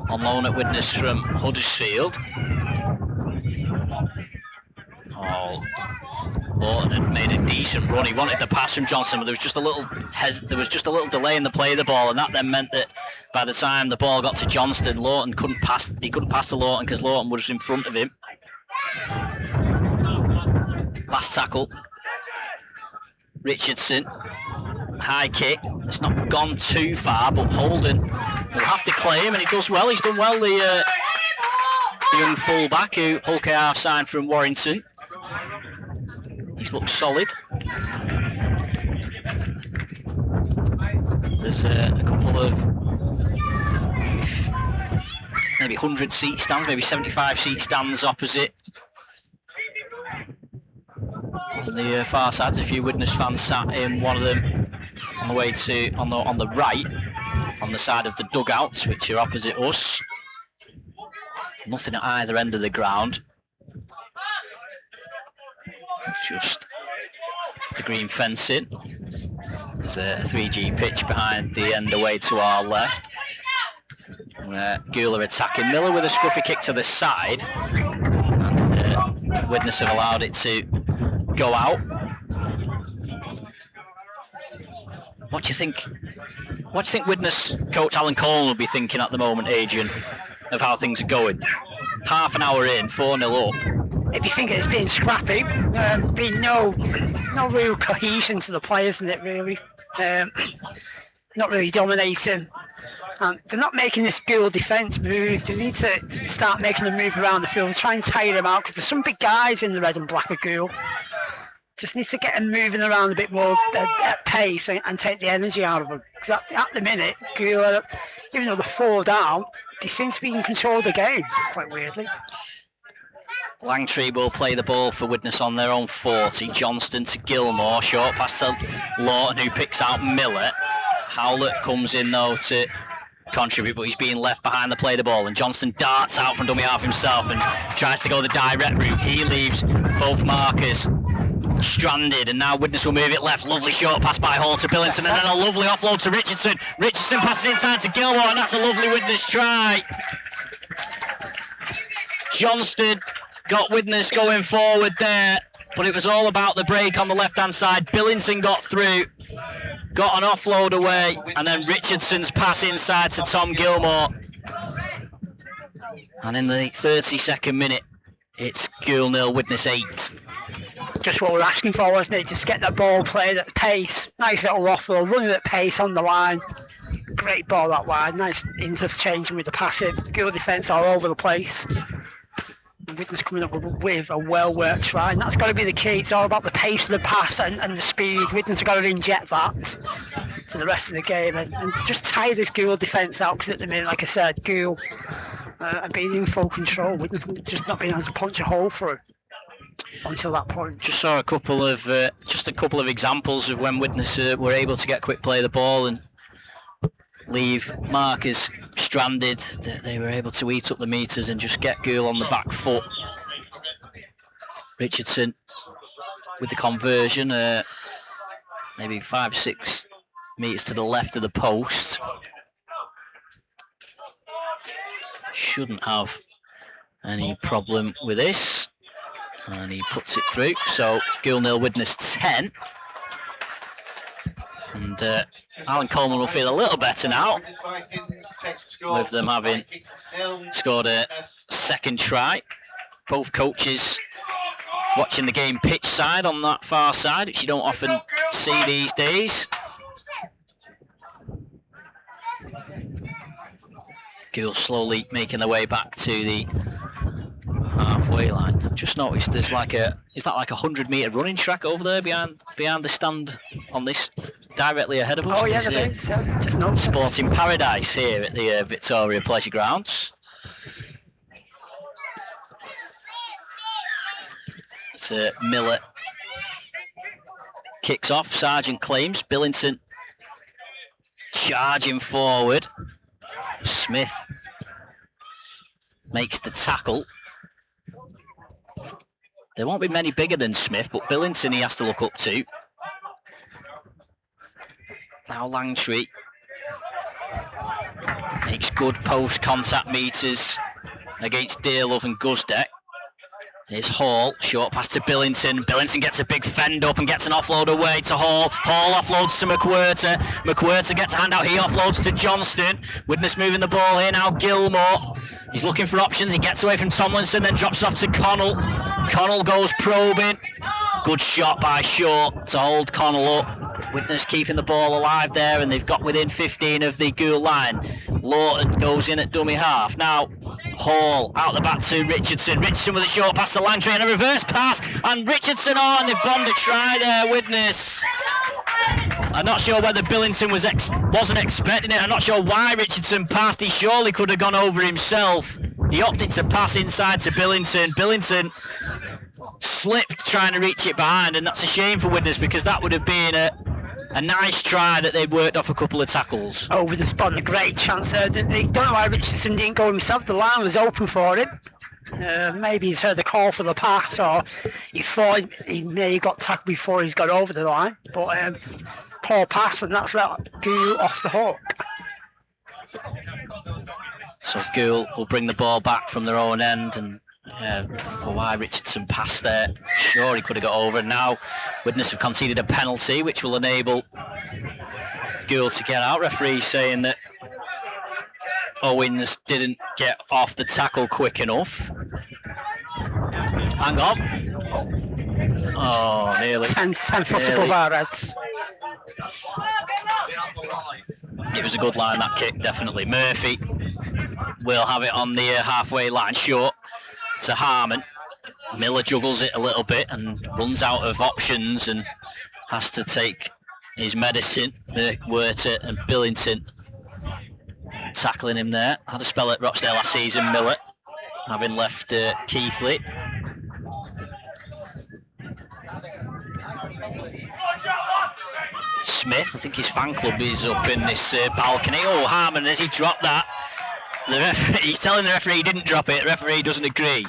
On loan at Widnes from Huddersfield. Oh, Lawton had made a decent run. He wanted the pass from Johnson, but there was just a little delay in the play of the ball, and that then meant that by the time the ball got to Johnston, Lawton couldn't pass. He couldn't pass to Lawton because Lawton was in front of him. Last tackle, Richardson. High kick. It's not gone too far, but Holden will have to claim, and he does well. He's done well, the young full-back who Hulk half signed from Warrington. He's looked solid. There's a couple of maybe 100 seat stands, maybe 75 seat stands opposite. On the far side, a few Widnes fans sat in one of them on the way to on the right, on the side of the dugouts, which are opposite us. Nothing at either end of the ground. Just the green fencing. There's a 3G pitch behind the end away to our left. Gould are attacking Miller with a scruffy kick to the side. And Widnes have allowed it to go out. What do you think? What do you think Widnes coach Alan Coleman will be thinking at the moment, Adrian, of how things are going? Half an hour in, 4-0 up. If you think it's been scrappy, been no real cohesion to the players in it really. Not really dominating. They're not making this Gould defence move. They need to start making them move around the field, try and tire them out, because there's some big guys in the red and black of Gould. Just need to get them moving around a bit more at pace and take the energy out of them. Because at the minute, Gould, even though they're 4 down, they seem to be in control of the game, quite weirdly. Langtree will play the ball for Widnes on their own 40. Johnston to Gilmore, short pass to Lawton, who picks out Miller. Howlett comes in though to contribute, but he's being left behind to play the ball, and Johnston darts out from dummy half himself and tries to go the direct route. He leaves both markers stranded, and now Widnes will move it left. Lovely short pass by Hall to Billington, and then a lovely offload to Richardson. Richardson passes inside to Gilmore, and that's a lovely Widnes try. Johnston got Widnes going forward there, but it was all about the break on the left-hand side. Billington got through, got an offload away, and then Richardson's pass inside to Tom Gilmore. And in the 32nd minute, it's Gould 0, Widnes 8. Just what we're asking for, wasn't it? Just get that ball played at pace. Nice little offload, running at pace on the line. Great ball that wide. Nice interchanging with the passing. Gould defence all over the place. Widnes coming up with a well-worked try, and that's got to be the key. It's all about the pace of the pass and the speed. Widnes have got to inject that for the rest of the game and just tie this Gould defence out, because at the minute, like I said, Gould are being in full control. Widnes just not being able to punch a hole through until that point. Just saw a couple of examples of when Widnes were able to get quick play of the ball and leave markers stranded. They were able to eat up the meters and just get Gould on the back foot. Richardson with the conversion, maybe 5-6 meters to the left of the post. Shouldn't have any problem with this, and he puts it through. So Gould 0, Widnes 10. And Alan Coleman will feel a little better now with them having scored a second try. Both coaches watching the game pitch side on that far side, which you don't often see these days. Gould slowly making their way back to the halfway line. Just noticed there's like a 100-meter running track over there behind the stand on this, directly ahead of us. Oh yeah, just no Sporting paradise here at the Victoria Pleasure Grounds. It's Miller kicks off. Sargent claims. Billington charging forward. Smith makes the tackle. There won't be many bigger than Smith, but Billington he has to look up to. Now Langtree makes good post-contact meters against Dearlove and Guzdeck. Here's Hall, short pass to Billington. Billington gets a big fend up and gets an offload away to Hall. Hall offloads to McWhirter. McWhirter gets a hand out, he offloads to Johnston. Widnes moving the ball here now, Gilmore. He's looking for options, he gets away from Tomlinson, then drops off to Connell. Connell goes probing. Good shot by Short to hold Connell up. Widnes keeping the ball alive there, and they've got within 15 of the Gould line. Lawton goes in at dummy half. Now, Hall out the back to Richardson. Richardson with a short pass to Langtry and a reverse pass. And Richardson on, they've bombed a try there, Widnes. I'm not sure whether Billington wasn't expecting it. I'm not sure why Richardson passed. He surely could have gone over himself. He opted to pass inside to Billington. Billington slipped trying to reach it behind, and that's a shame for Widnes because that would have been a nice try that they'd worked off a couple of tackles. Oh, with the spot, a great chance there, didn't he? Don't know why Richardson didn't go himself. The line was open for him. Maybe he's heard the call for the pass, or he thought he may have got tackled before he's got over the line. But poor pass, and that's let Gould off the hook. So Gould will bring the ball back from their own end, and why Richardson passed there. Sure, he could have got over. And now Widnes have conceded a penalty, which will enable Gould to get out. Referee saying that Owens didn't get off the tackle quick enough. Hang on. Oh, nearly. 10 foot above our heads. It was a good line, that kick, definitely. Murphy will have it on the halfway line, short to Harmon. Miller juggles it a little bit and runs out of options and has to take his medicine. Werter and Billington tackling him there. Had a spell at Rochdale last season, Miller, having left Keithley. Smith, I think his fan club is up in this balcony. Oh, Harmon, as he dropped that, the referee, he's telling the referee he didn't drop it. The referee doesn't agree.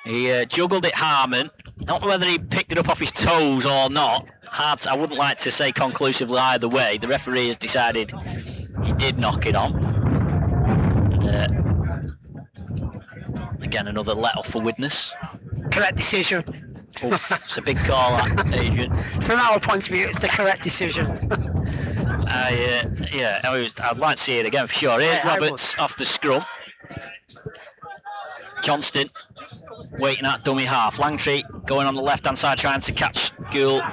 He juggled it, Harmon. Not whether he picked it up off his toes or not. I wouldn't like to say conclusively either way. The referee has decided he did knock it on. Again, another let off for Widnes. Correct decision. Oof, it's a big call, that, Adrian. From our point of view, it's the correct decision. I'd like to see it again for sure. Here's Roberts off the scrum. Johnston waiting at dummy half. Langtry going on the left-hand side trying to catch Gould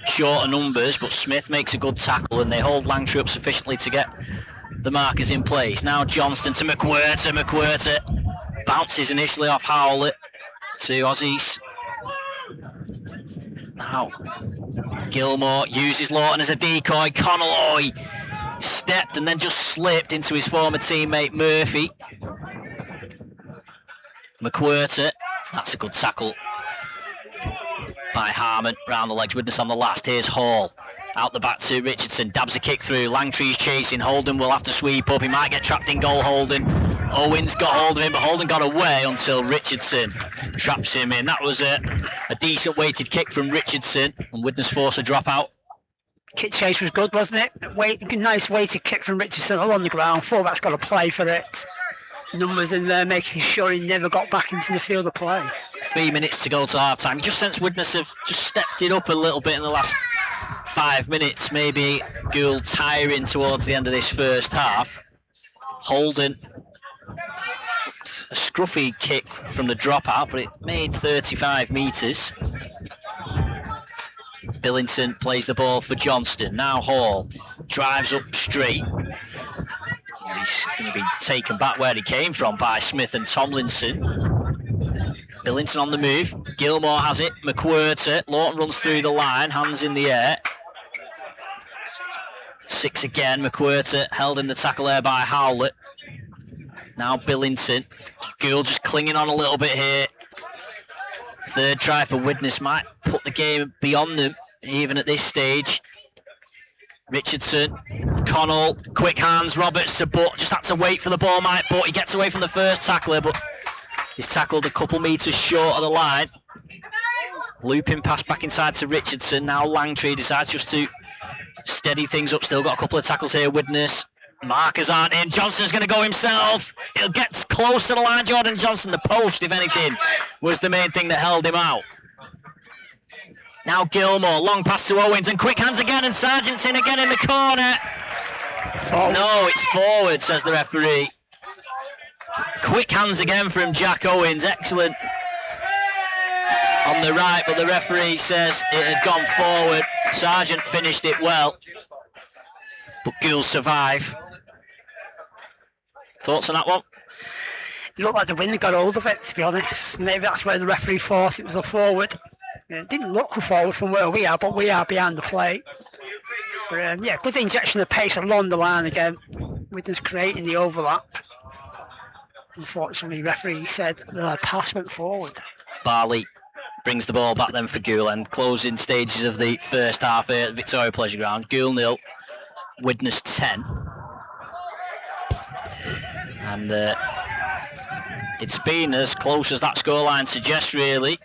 shorter numbers, but Smith makes a good tackle and they hold Langtry up sufficiently to get the markers in place. Now Johnston to McWhirter. McWhirter bounces initially off Howlett to Aussies. Now Gilmore uses Lawton as a decoy. Connolly stepped and then just slipped into his former teammate Murphy. McWhirter, that's a good tackle by Harmon, round the legs. Widnes on the last. Here's Hall out the back to Richardson, dabs a kick through. Langtry's chasing. Holden will have to sweep up. He might get trapped in goal. Holden. Owens got hold of him, but Holden got away until Richardson traps him in. That was a decent weighted kick from Richardson, and Widnes forced a drop out. Kick chase was good, wasn't it? Nice weighted kick from Richardson along the ground. Fullback's got to play for it. Numbers in there, making sure he never got back into the field of play. 3 minutes to go to half time. Just since Widnes have just stepped it up a little bit in the last 5 minutes, maybe Gould tiring towards the end of this first half. Holden, a scruffy kick from the dropout, but it made 35 metres. Billington plays the ball for Johnston. Now Hall drives up straight. He's going to be taken back where he came from by Smith and Tomlinson. Billington on the move. Gilmore has it. McWhirter. Lawton runs through the line. Hands in the air. 6 again. McWhirter held in the tackle there by Howlett. Now Billington. Gould just clinging on a little bit here. Third try for Widnes might put the game beyond them, even at this stage. Richardson, Connell, quick hands, Roberts to Butt, just had to wait for the ball, Mike Butt. He gets away from the first tackler, but he's tackled a couple metres short of the line. Looping pass back inside to Richardson. Now Langtry decides just to steady things up. Still got a couple of tackles here, Widnes. Markers aren't in. Johnston's going to go himself. He'll get close to the line. Jordan Johnson, the post, if anything, was the main thing that held him out. Now Gilmore, long pass to Owens, and quick hands again, and Sargent's in again in the corner. Forward. No, it's forward, says the referee. Quick hands again from Jack Owens, excellent on the right, but the referee says it had gone forward. Sargent finished it well, but Gould survive. Thoughts on that one? It looked like the wind got hold of it, to be honest. Maybe that's where the referee thought it was a forward. It didn't look a forward from where we are, but we are behind the plate. But yeah, good injection of pace along the line again. Widnes creating the overlap. Unfortunately, referee said the pass went forward. Barley brings the ball back then for Gould, and closing stages of the first half here at Victoria Pleasure Ground. Gould 0, Widnes 10. And it's been as close as that scoreline suggests, really.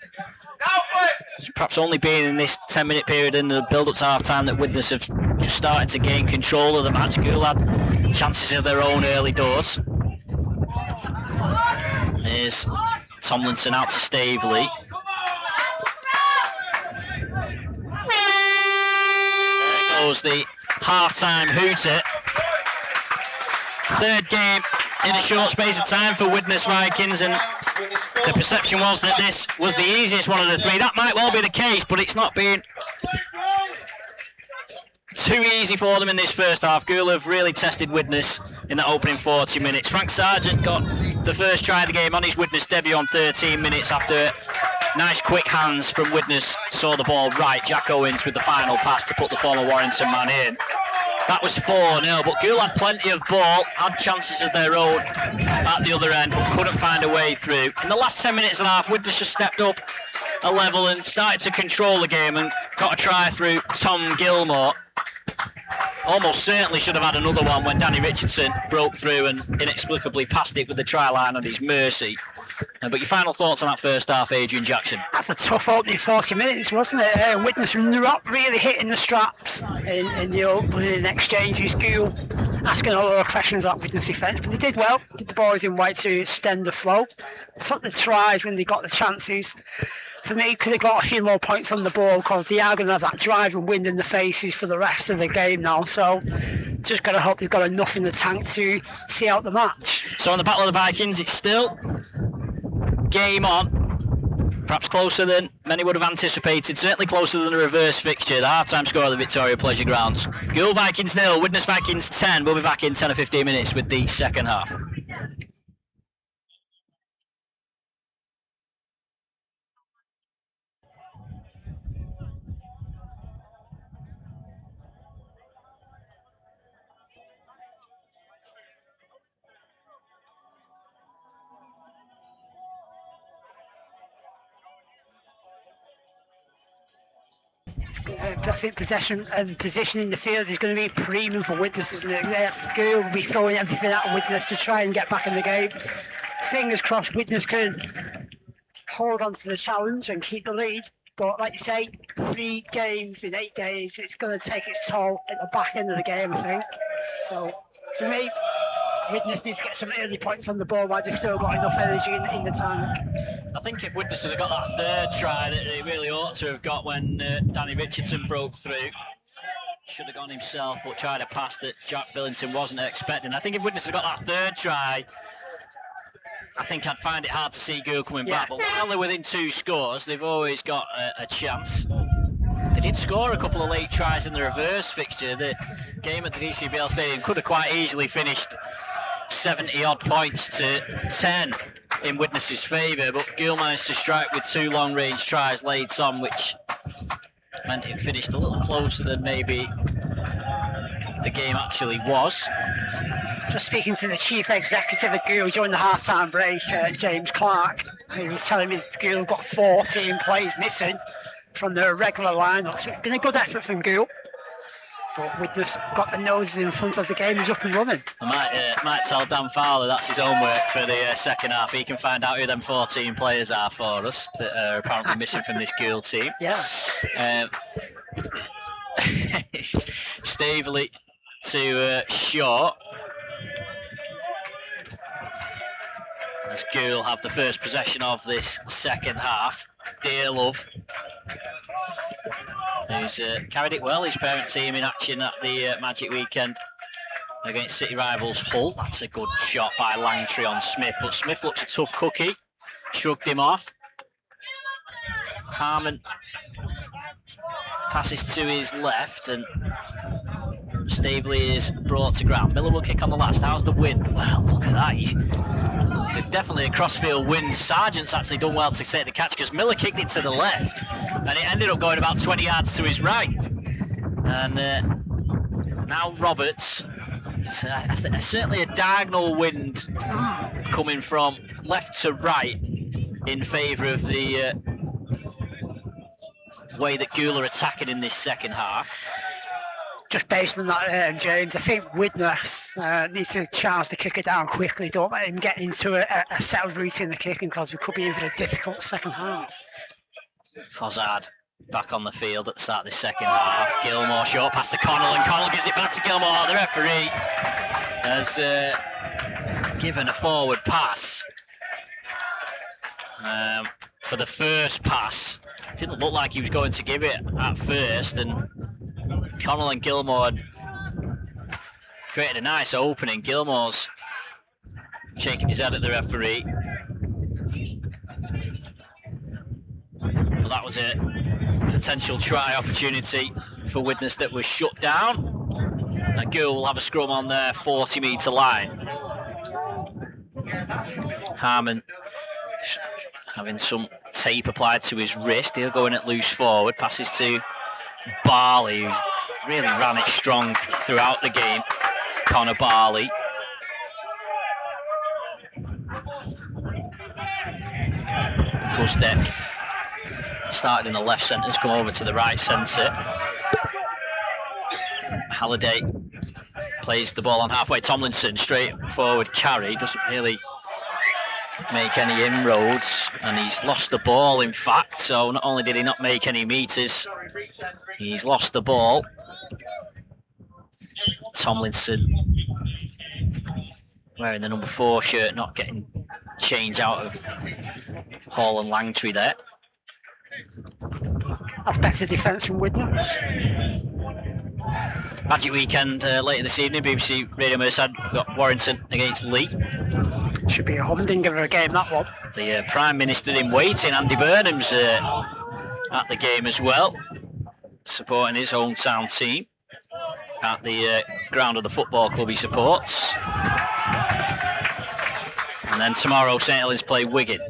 It's perhaps only been in this 10-minute period in the build-up to half-time that Widnes have just started to gain control of the match. Gould had chances of their own early doors. Here's Tomlinson out to Staveley. There goes the half-time hooter. Third game in a short space of time for Widnes Vikings, and the perception was that this was the easiest one of the three. That might well be the case, but it's not been too easy for them in this first half. Gould have really tested Widnes in that opening 40 minutes. Frank Sargent got the first try of the game on his Widnes debut on 13 minutes after nice quick hands from Widnes saw the ball right. Jack Owens with the final pass to put the former Warrington man in. That was 4-0, but Gould had plenty of ball, had chances of their own at the other end, but couldn't find a way through. In the last 10 minutes and a half, Widnes just stepped up a level and started to control the game and got a try through Tom Gilmore. Almost certainly should have had another one when Danny Richardson broke through and inexplicably passed it with the try line at his mercy. But your final thoughts on that first half, Adrian Jackson? That's a tough opening 40 minutes, wasn't it? Widnes not really hitting the straps in the opening exchanges. Gould asking a lot of questions about Widnes defence, but they did well. Did the boys in white to stem the flow. Took the tries when they got the chances. For me, could have got a few more points on the ball because they are going to have that drive and wind in the faces for the rest of the game now. So just got to hope they've got enough in the tank to see out the match. So on the Battle of the Vikings, it's still game on. Perhaps closer than many would have anticipated. Certainly closer than the reverse fixture. The half-time score of the Victoria Pleasure Grounds. Gould Vikings 0, Widnes Vikings 10. We'll be back in 10 or 15 minutes with the second half. I think possession and position in the field is going to be premium for Widnes, isn't it? Gould will be throwing everything at Widnes to try and get back in the game. Fingers crossed Widnes can hold on to the challenge and keep the lead. But like you say, 3 games in 8 days, it's going to take its toll at the back end of the game, I think. So for me, Widnes needs to get some early points on the ball while they've still got enough energy in the tank. I think if Widnes had got that third try that he really ought to have got when Danny Richardson broke through, should have gone himself, but tried a pass that Jack Billington wasn't expecting. I think if Widnes had got that third try, I think I'd find it hard to see Gould coming back. But while they're within 2 scores, they've always got a chance. They did score a couple of late tries in the reverse fixture. The game at the DCBL Stadium could have quite easily finished 70 odd points to 10 in Widnes' favour, but Gould managed to strike with 2 long range tries late on, which meant it finished a little closer than maybe the game actually was. Just speaking to the chief executive of Gould during the half-time break, James Clark, he was telling me that Gould got 14 players missing from their regular lineup. So it's been a good effort from Gould. But Widnes got the noses in front as the game is up and running. I might tell Dan Fowler that's his homework for the second half. He can find out who them 14 players are for us that are apparently missing from this Gould team. Yeah. Staveley to Shaw. As Gould have the first possession of this second half. Dear Love, who's carried it well, his parent team in action at the Magic weekend against city rivals Hull. That's a good shot by Langtree on Smith, but Smith looks a tough cookie, shrugged him off. Harmon passes to his left, and Staveley is brought to ground. Miller will kick on the last. How's the wind? Well, look at that. He's definitely a crossfield wind. Sargent's actually done well to take the catch because Miller kicked it to the left and it ended up going about 20 yards to his right. And now Roberts. Certainly a diagonal wind coming from left to right in favour of the way that Gould are attacking in this second half. Just based on that, James, I think Widnes needs to chance to kick it down quickly. Don't let him get into a settled routine in the kicking because we could be in for a difficult second half. Fozzard back on the field at the start of the second half. Gilmore short pass to Connell, and Connell gives it back to Gilmore. The referee has given a forward pass for the first pass. Didn't look like he was going to give it at first, and Connell and Gilmore had created a nice opening. Gilmore's shaking his head at the referee. Well, that was a potential try opportunity for Widnes that was shut down. And Gould will have a scrum on their 40-metre line. Harmon having some tape applied to his wrist. He'll go in at loose forward. Passes to Barley, who's really ran it strong throughout the game. Connor Barley. Gustek started in the left centre, has come over to the right centre. Halliday plays the ball on halfway. Tomlinson straight forward carry, doesn't really make any inroads, and he's lost the ball in fact. So not only did he not make any metres, he's lost the ball. Tomlinson wearing the number 4 shirt, not getting change out of Hall and Langtree there. That's better defence from Widnes. Magic weekend later this evening. BBC Radio Merseyside got Warrington against Lee. Should be a humdinger of a game, that one. The Prime Minister in waiting, Andy Burnham's at the game as well, supporting his hometown team at the ground of the football club he supports. And then tomorrow St Helens play Wigan.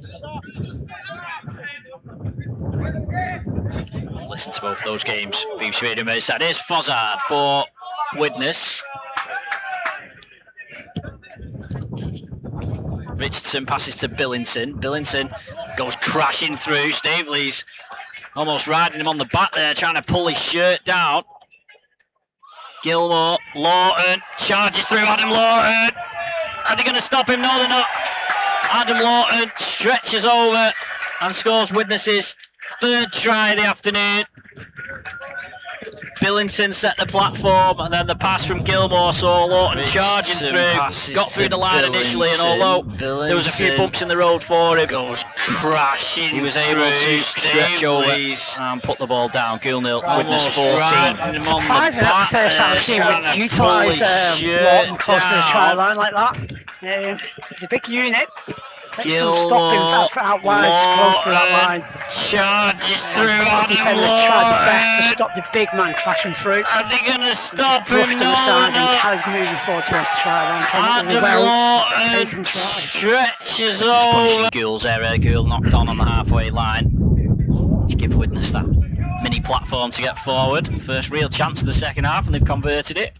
Listen to both those games. BBC Radio Merseyside. Here's Fozzard for Widnes. Richardson passes to Billington. Billington goes crashing through. Staveley's almost riding him on the back there, trying to pull his shirt down. Gilmore, Lawton charges through. Adam Lawton. Are they going to stop him? No, they're not. Adam Lawton stretches over and scores Widnes's 3rd try of the afternoon. Billington set the platform, and then the pass from Gilmore saw Lawton charging through, got through the line initially, and although there was a few bumps in the road for him, goes crashing. He was able to stretch over and put the ball down. Gould nil, Widnes 14. Surprising, that's the first time I've seen Widnes utilise Lawton close to the try line like that. It's a big unit. Takes some stopping for out wide, close to that line. Charges through. Defenders tried the best to stop the big man crashing through. Are they going to stop him? Brushed to the side and carries moving forward towards the try line. Adam Lawton stretches over. Gould's error. Gould knocked on the halfway line to give Widnes that mini platform to get forward. First real chance of the second half, and they've converted it.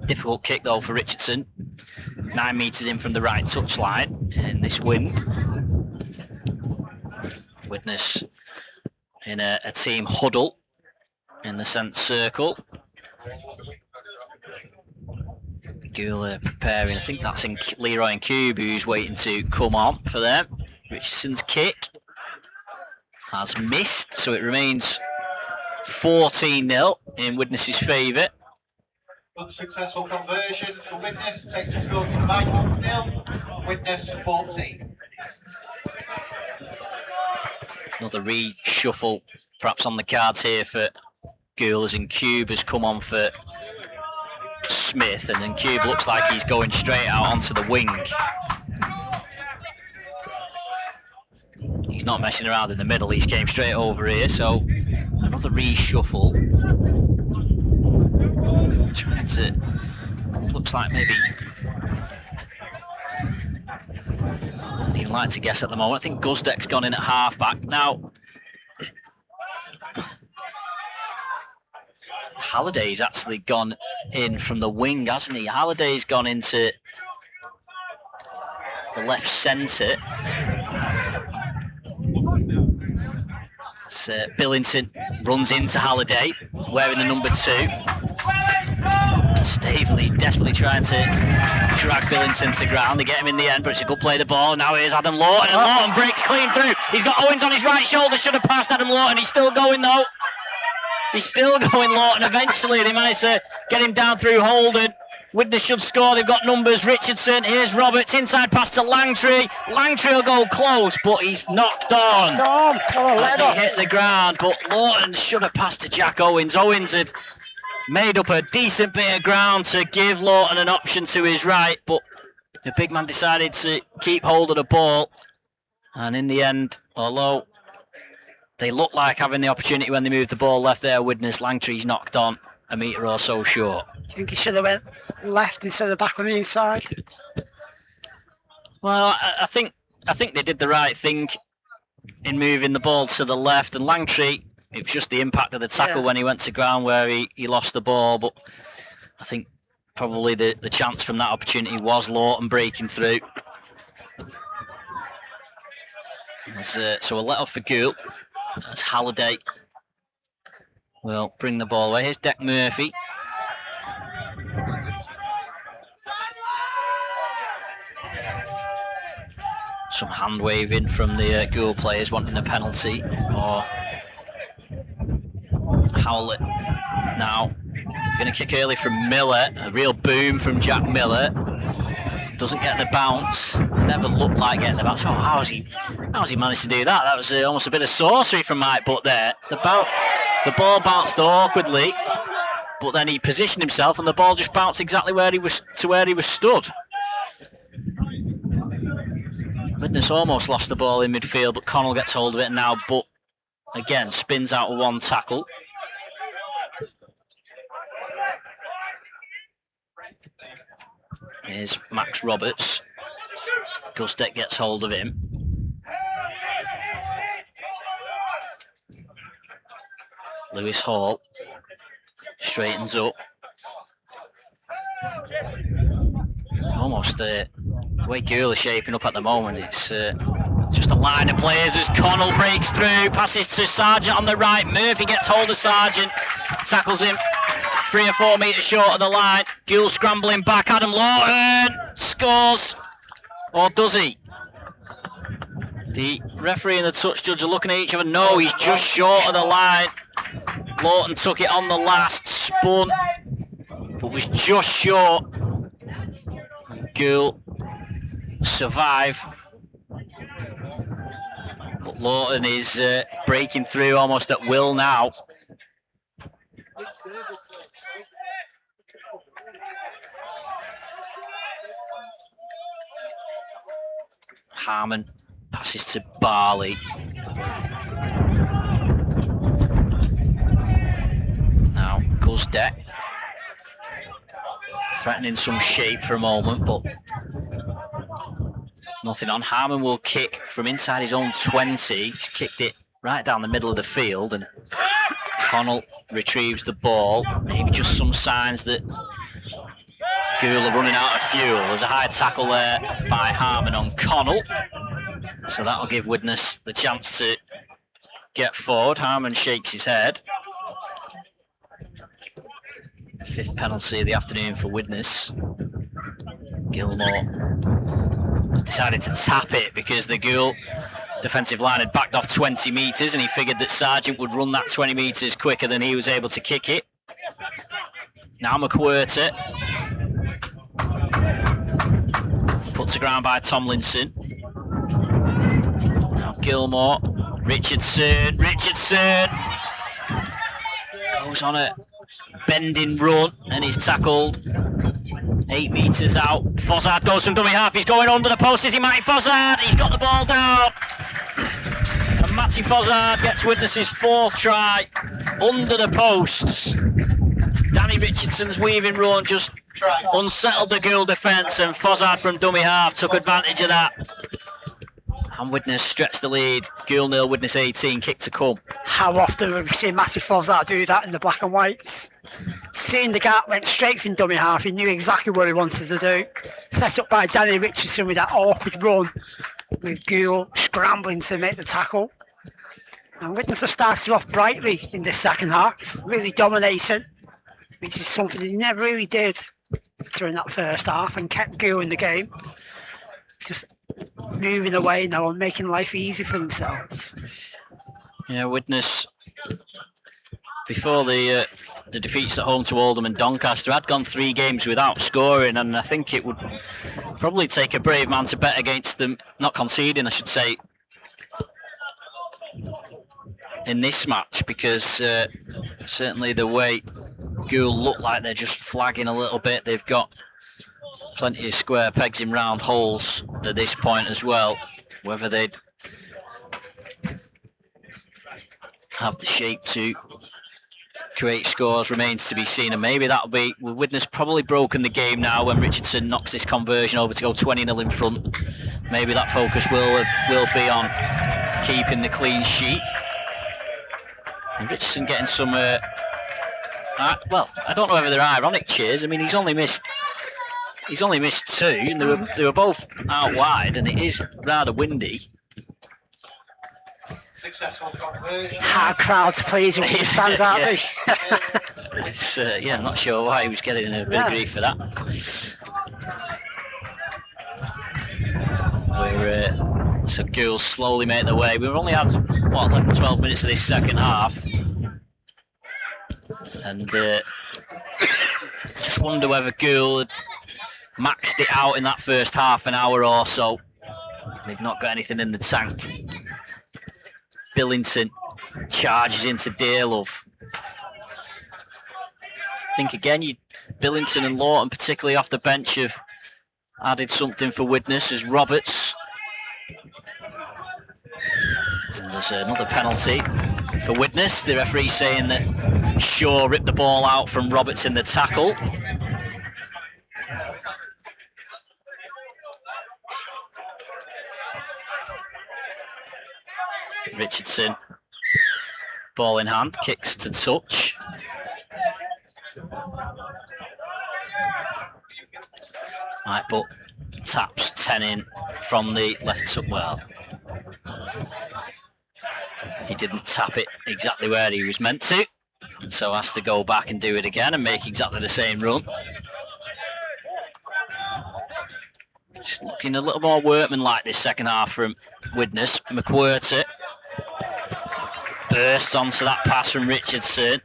Difficult kick though for Richardson. 9 metres in from the right touchline in this wind. Widnes in a team huddle in the centre circle. Gould preparing, I think that's in Leroy and Cube who's waiting to come on for them. Richardson's kick has missed, so it remains 14-0 in Widnes's favour. Unsuccessful conversion for Widnes, takes the score to Vikings 0, Widnes 14. Another reshuffle perhaps on the cards here for Gould, as in Cube has come on for Smith, and then Cube looks like he's going straight out onto the wing. He's not messing around in the middle, he's came straight over here, so another reshuffle. Trying to, looks like maybe, I wouldn't even like to guess at the moment. I think Guzdek's gone in at half-back. Now, Halliday's actually gone in from the wing, hasn't he? Halliday's gone into the left centre. Billington runs into Halliday, wearing the number 2. Staveley's desperately trying to drag Billington to ground to get him in the end, but it's a good play of the ball. Now here's Adam Lawton, and Lawton breaks clean through. He's got Owens on his right shoulder, should have passed Adam Lawton. He's still going though. He's still going, Lawton. Eventually they managed to get him down through Holden. Widnes should score. They've got numbers. Richardson, here's Roberts, inside pass to Langtree. Langtree will go close, but he's knocked on as he hit the ground. But Lawton should have passed to Jack Owens. Owens had made up a decent bit of ground to give Lawton an option to his right, but the big man decided to keep hold of the ball. And in the end, although they looked like having the opportunity when they moved the ball left there, Widnes, Langtree's knocked on a metre or so short. Do you think he should have went left instead of back on the inside? Well, I think they did the right thing in moving the ball to the left, and Langtree, it was just the impact of the tackle when he went to ground where he lost the ball, but I think probably the chance from that opportunity was Lawton breaking through. So a let off for Gould as Halliday will bring the ball away. Here's Deck Murphy. Some hand waving from the Gould players wanting a penalty, or Howlett now. He's going to kick early from Miller. A real boom from Jack Miller. Doesn't get the bounce. Never looked like getting the bounce. Oh, how's he managed to do that? That was almost a bit of sorcery from Mike Butt there. The ball bounced awkwardly, but then he positioned himself and the ball just bounced exactly where he was stood. Widnes almost lost the ball in midfield, but Connell gets hold of it now. Butt again spins out of one tackle. Here's Max Roberts. Guzdek gets hold of him. Lewis Hall straightens up. Almost the way Gould is shaping up at the moment, it's just a line of players as Connell breaks through, passes to Sargent on the right. Murphy gets hold of Sargent, tackles him 3 or 4 metres short of the line. Gould scrambling back. Adam Lawton scores, or does he? The referee and the touch judge are looking at each other. No, he's just short of the line. Lawton took it on the last, spun, but was just short. And Gould survive. But Lawton is breaking through almost at will now. Harmon passes to Barley. Now Guzdek threatening some shape for a moment, but nothing on. Harmon will kick from inside his own 20. He's kicked it right down the middle of the field, and Connell retrieves the ball. Maybe just some signs that Gould are running out of fuel. There's a high tackle there by Harmon on Connell, so that'll give Widnes the chance to get forward. Harmon shakes his head. 5th penalty of the afternoon for Widnes. Gilmore has decided to tap it because the Gould defensive line had backed off 20 metres, and he figured that Sargent would run that 20 metres quicker than he was able to kick it. Now McWhirter. Put to ground by Tomlinson. Now Gilmore. Richardson goes on a bending run and he's tackled 8 metres out. Fozzard goes from dummy half. He's going under the post. Is he Matty Fozzard? He's got the ball down. And Matty Fozzard gets Widnes' 4th try under the posts. Danny Richardson's weaving run just Try. unsettled the Gould defence, and Fozzard from dummy half took advantage of that. And Widnes stretched the lead. Gould 0, Widnes 18, kick to come. How often have we seen Matty Fozzard do that in the black and whites? Seeing the gap, went straight from dummy half. He knew exactly what he wanted to do. Set up by Danny Richardson with that awkward run, with Gould scrambling to make the tackle. And Widnes have started off brightly in this second half, really dominating, which is something he never really did during that first half, and kept Gould in the game. Just moving away now and making life easy for themselves. Yeah, Widnes, before the defeats at home to Oldham and Doncaster, had gone 3 games without scoring, and I think it would probably take a brave man to bet against them not conceding, I should say, in this match, because certainly the way Gould look like they're just flagging a little bit. They've got plenty of square pegs in round holes at this point as well. Whether they'd have the shape to create scores remains to be seen, and maybe that'll be, with Widnes probably broken the game now when Richardson knocks this conversion over to go 20-0 in front. Maybe that focus will be on keeping the clean sheet. And Richardson getting some well, I don't know whether they're ironic cheers. I mean, he's only missed 2, and they were both out wide, and it is rather windy. Successful conversion. Hard crowd to please with these fans, aren't they? It's, I'm not sure why he was getting a bit of grief for that. So Gould slowly make their way. We've only had, 11, 12 minutes of this second half. And just wonder whether Gould maxed it out in that first half an hour or so. They've not got anything in the tank. Billington charges into Dearlove. I think again, Billington and Lawton, particularly off the bench, have added something for Widnes as Roberts. And there's another penalty for Widnes. The referee saying that Shaw ripped the ball out from Roberts in the tackle. Richardson, ball in hand, kicks to touch. Right, but taps 10 in from the left sub. Well, he didn't tap it exactly where he was meant to, and so has to go back and do it again and make exactly the same run. Just looking a little more workmanlike this second half from Widnes. McWhirter bursts onto that pass from Richardson.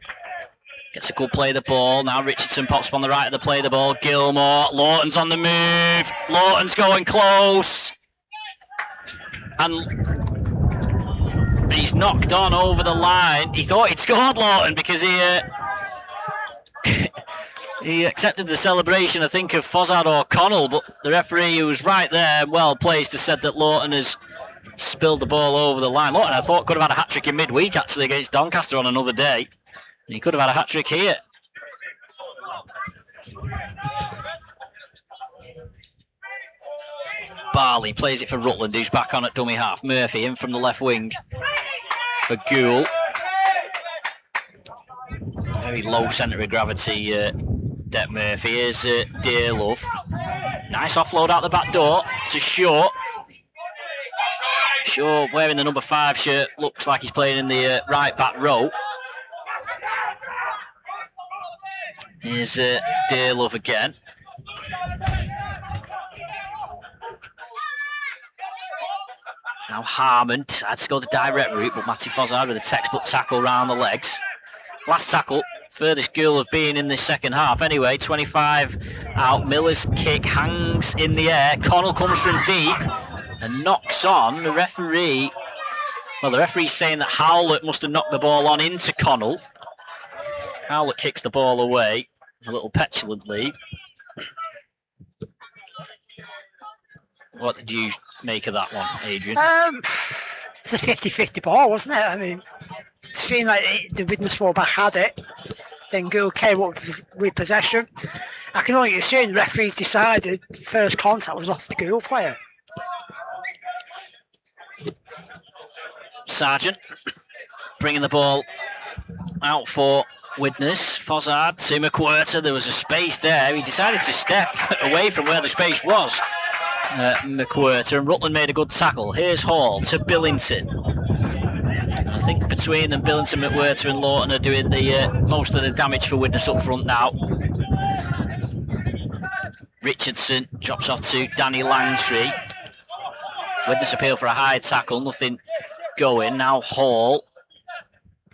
Gets a good play of the ball. Now Richardson pops up on the right of the play of the ball. Gilmore. Lawton's on the move. Lawton's going close. And he's knocked on over the line. He thought he'd scored, Lawton, because he accepted the celebration, I think, of Fozzard or Connell, but the referee, who was right there, well placed, has said that Lawton has spilled the ball over the line. Lawton, I thought, could have had a hat-trick in midweek, actually, against Doncaster on another day. He could have had a hat-trick here. Barley plays it for Rutland, who's back on at dummy half. Murphy in from the left wing for Gould. Very low centre of gravity, Depp Murphy. Here's Dearlove. Nice offload out the back door to Shaw. Shaw wearing the number 5 shirt, looks like he's playing in the right back row. Here's Dearlove again. Now Harmon decides to go the direct route, but Matty Fozzard with a textbook tackle round the legs. Last tackle, furthest Gould have been in this second half. Anyway, 25 out. Miller's kick hangs in the air. Connell comes from deep and knocks on. The referee's saying that Howlett must have knocked the ball on into Connell. Howlett kicks the ball away a little petulantly. What did you make of that one, Adrian? It's a 50-50 ball, wasn't it? I mean, it seemed like the Widnes fullback had it. Then Gould came up with possession. I can only assume the referees decided first contact was off the Gould player. Sargent bringing the ball out for Widnes. Fozzard to McWhirter. There was a space there. He decided to step away from where the space was. McWhirter, and Rutland made a good tackle. Here's Hall to Billington. And I think between them, Billington, McWhirter and Lawton are doing the most of the damage for Widnes up front now. Richardson drops off to Danny Langtree. Widnes appeal for a high tackle, nothing going. Now Hall.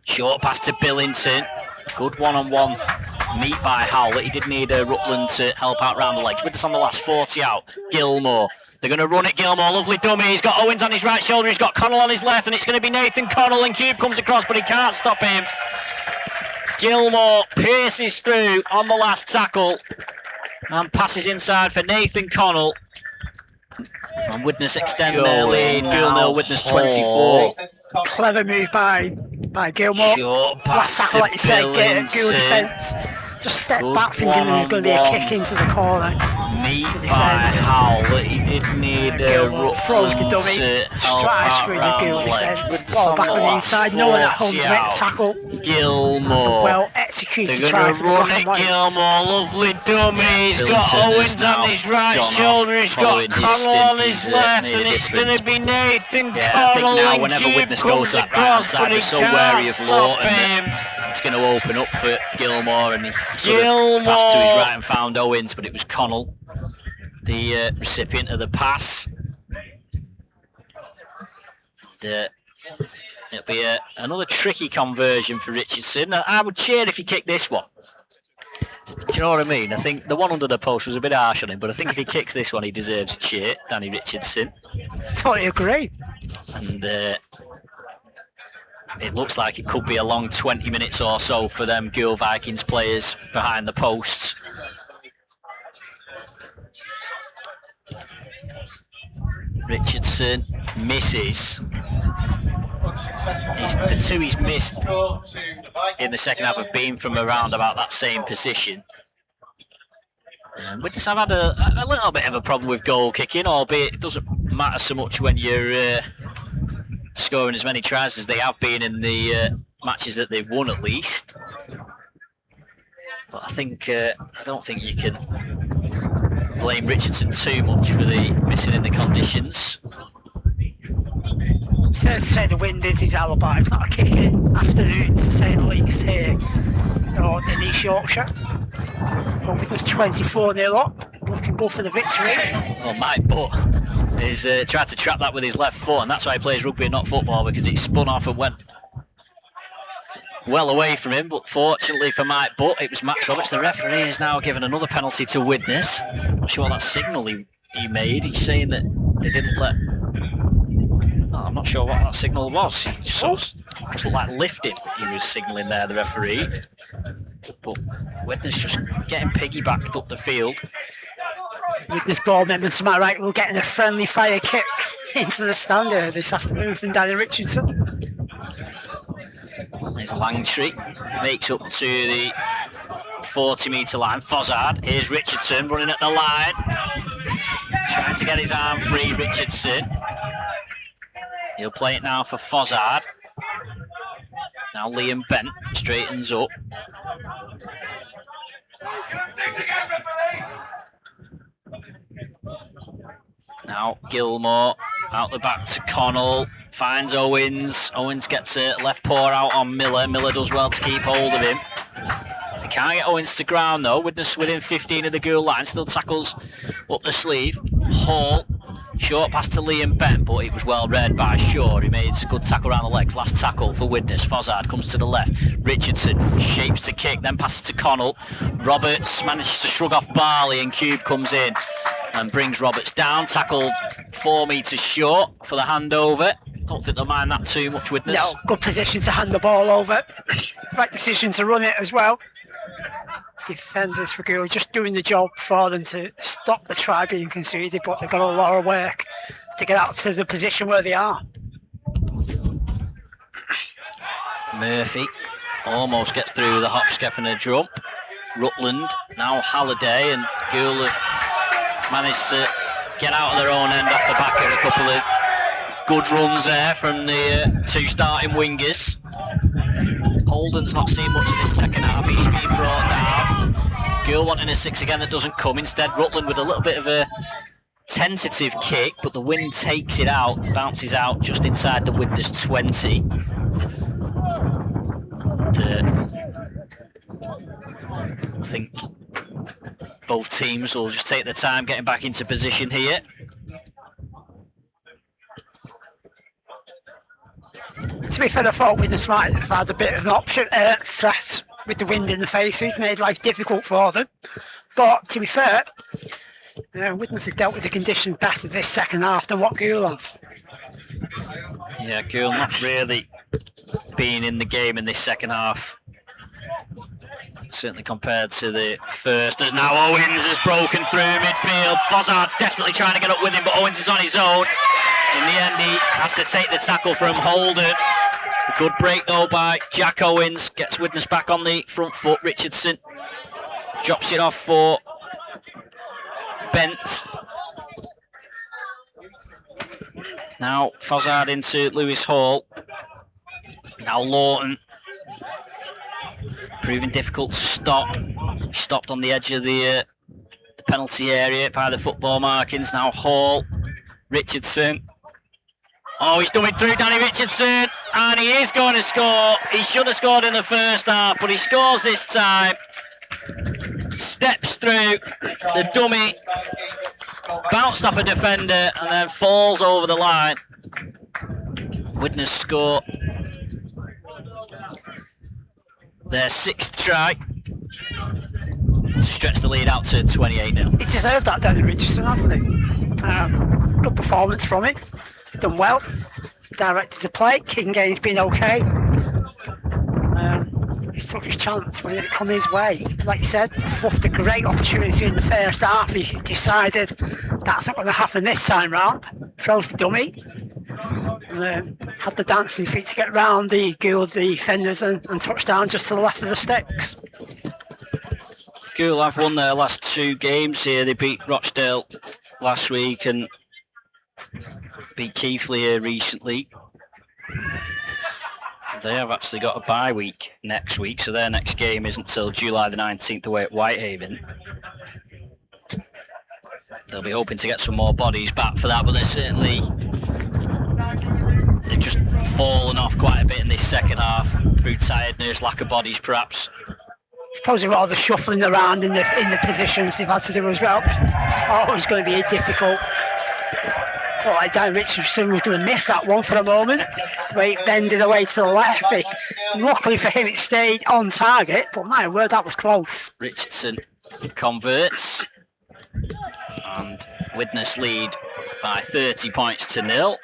Short pass to Billington. Good one-on-one meet by Howlett. He did need Rutland to help out round the legs. Widnes on the last 40 out. Gilmore. They're going to run it, Gilmore. Lovely dummy. He's got Owens on his right shoulder. He's got Connell on his left, and it's going to be Nathan Connell. And Cube comes across, but he can't stop him. Gilmore pierces through on the last tackle and passes inside for Nathan Connell. And Widnes extend their lead. Gould 0, Widnes 24. Clever move by Gilmore. Short pass last tackle, like you said, get Gould defence. Just step back thinking there was going to be a kick into the corner. Meet by Howlett. He did need throws the Rutland dummy, to help strides out through the round Gould the legs. defence. Ball back on the inside, no one at home to make the tackle. Gilmore. Well executed They're try going for to the run black it, and whites. Gilmore. Lovely dummy. He's got Billington Owens has now on his right gone shoulder. off He's got following his Connell stint. on his He's, left, made a and it's going difference. to be Nathan Yeah, I think Connell. now And whenever Cube Widnes goes comes to that across, right-hand side, but he they're so wary of can't Lawton stop that him. it's going to open up for Gilmore, and he Gilmore passed to his right and found Owens, but it was Connell, the recipient of the pass. And, it'll be another tricky conversion for Richardson. I would cheer if he kicked this one. Do you know what I mean? I think the one under the post was a bit harsh on him, but I think if he kicks this one, he deserves a cheer. Danny Richardson. Totally agree. And it looks like it could be a long 20 minutes or so for them Gould Vikings players behind the posts. Richardson misses. The two he's missed in the second half have been from around about that same position. Widnes have had a little bit of a problem with goal kicking, albeit it doesn't matter so much when you're scoring as many tries as they have been in the matches that they've won, at least. But I don't think you can blame Richardson too much for the missing in the conditions. It's fair to say the wind is his alibi. It's not a kicking afternoon, to say the least, here in East Yorkshire. But with us 24-0 up, looking good for the victory. Well, Mike Butt is tried to trap that with his left foot, and that's why he plays rugby and not football, because it spun off and went well away from him. But fortunately for Mike Butt, it was Max Roberts. The referee has now given another penalty to Widnes. I'm not sure what that signal he made. He's saying that they didn't let... Oh, I'm not sure what that signal was. It just sort of like lifting. He was signalling there, the referee. But Widnes just getting piggybacked up the field. Widnes ball members to my right will getting a friendly fire kick into the stand here this afternoon from Danny Richardson. There's Langtree, makes up to the 40-metre line. Fozzard, here's Richardson running at the line. Trying to get his arm free, Richardson. He'll play it now for Fozzard. Now Liam Bent straightens up. Now Gilmore out the back to Connell. Finds Owens. Owens gets a left paw out on Miller. Miller does well to keep hold of him. They can't get Owens to ground though. Widnes within 15 of the goal line. Still tackles up the sleeve. Hall. Short pass to Liam Bent, but it was well read by Shaw. He made a good tackle around the legs. Last tackle for Widnes. Fozzard comes to the left. Richardson shapes the kick, then passes to Connell. Roberts manages to shrug off Barley, and Cube comes in and brings Roberts down. Tackled 4 metres short for the handover. Don't think they'll mind that too much, Widnes. No, good position to hand the ball over. Right decision to run it as well. Defenders for Gould just doing the job for them to stop the try being conceded, but they've got a lot of work to get out to the position where they are. Murphy almost gets through with a hop, skip and a jump. Rutland, now Halliday, and Gould have managed to get out of their own end off the back of a couple of good runs there from the two starting wingers. Holden's not seen much of this second half, he's been brought down. Gould wanting a 6 again, that doesn't come. Instead, Rutland with a little bit of a tentative kick, but the wind takes it out, bounces out just inside the Widnes 20. I think both teams will just take their time getting back into position here. To be fair, I thought Widnes might have had a bit of an option threat with the wind in the face. It's made life difficult for them. But to be fair, Widnes has dealt with the conditions better this second half than what Gould has. Yeah, Gould not really being in the game in this second half. Certainly compared to the first, as now Owens has broken through midfield. Fozzard's desperately trying to get up with him, but Owens is on his own. In the end, he has to take the tackle from Holden. A good break though by Jack Owens, gets Widnes back on the front foot. Richardson drops it off for Bent. Now Fozzard into Lewis Hall. Now Lawton. Proving difficult to stop. He stopped on the edge of the penalty area by the football markings. Now Hall, Richardson. Oh, he's coming through, Danny Richardson, and he is going to score. He should have scored in the first half, but he scores this time. Steps through the dummy, bounced off a defender, and then falls over the line. Widnes score their 6th try to stretch the lead out to 28-0. He's deserved that, Danny Richardson, hasn't he? Good performance from him. He's done well. Directed to play. Kicking game's been okay. He's took his chance when it come his way. Like you said, fluffed a great opportunity in the first half. He decided that's not going to happen this time round. Throws the dummy. Had the dancing feet to get round the Gould defenders and touchdown just to the left of the sticks. Gould have won their last 2 games here. They beat Rochdale last week and beat Keighley here recently. They have actually got a bye week next week, so their next game isn't until July the 19th away at Whitehaven. They'll be hoping to get some more bodies back for that, but they've just fallen off quite a bit in this second half through tiredness, lack of bodies perhaps. I suppose they're all the shuffling around in the positions they've had to do as well. Always going to be difficult. Well, like Dan Richardson was going to miss that one for a moment. The way it bended away to the left. Luckily for him, it stayed on target, but my word, that was close. Richardson converts, and Widnes lead by 30 points to 0.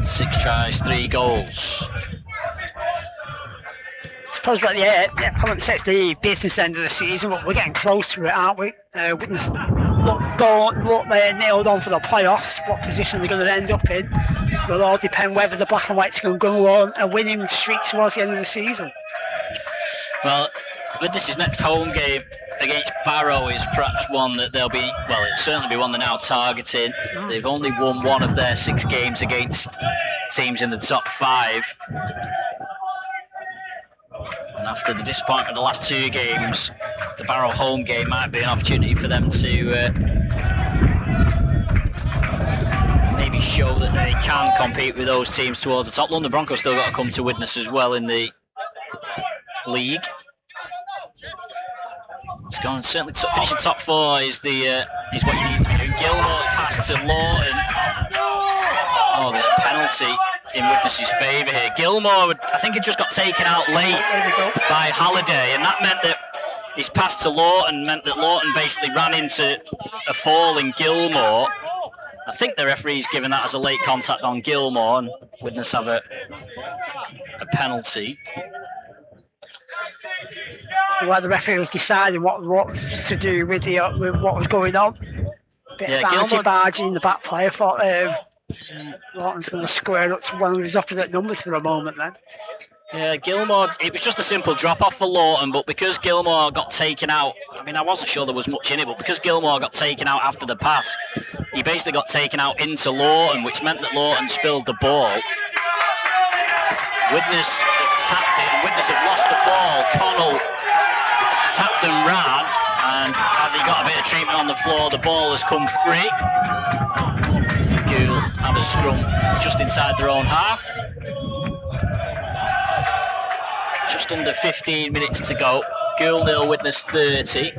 6 tries, 3 goals. I suppose we're at I wouldn't say it's the business end of the season, but we're getting close to it, aren't we? Widnes look they're nailed on for the playoffs. What position they're going to end up in will all depend whether the Black and Whites can go on a winning streak towards the end of the season. Well, Widnes' next home game against Barrow is perhaps one that they'll be, well, it'll certainly be one they're now targeting. They've only won 1 of their 6 games against teams in the top 5. And after the disappointment of the last 2 games, the Barrow home game might be an opportunity for them to maybe show that they can compete with those teams towards the top. London Broncos still got to come to Widnes as well in the league. It's going certainly finishing top 4 is what you need to be doing. Gilmore's pass to Lawton. Oh, there's a penalty in Widnes' favour here. Gilmore, I think, had just got taken out late by Halliday, and that meant that his pass to Lawton meant that Lawton basically ran into a falling Gilmore. I think the referee's given that as a late contact on Gilmore, and Widnes have a penalty. While the referee was deciding what to do with what was going on. Bit of barging in the back play. I thought Lawton's going to square up to one of his opposite numbers for a moment then. Yeah, Gilmore, it was just a simple drop-off for Lawton, but because Gilmore got taken out, I mean, I wasn't sure there was much in it, but because Gilmore got taken out after the pass, he basically got taken out into Lawton, which meant that Lawton spilled the ball. Widnes have tapped it, and Widnes have lost the ball. Connell tapped and ran, and as he got a bit of treatment on the floor, the ball has come free. Gould have a scrum just inside their own half. Just under 15 minutes to go. Gould 0, Widnes 30.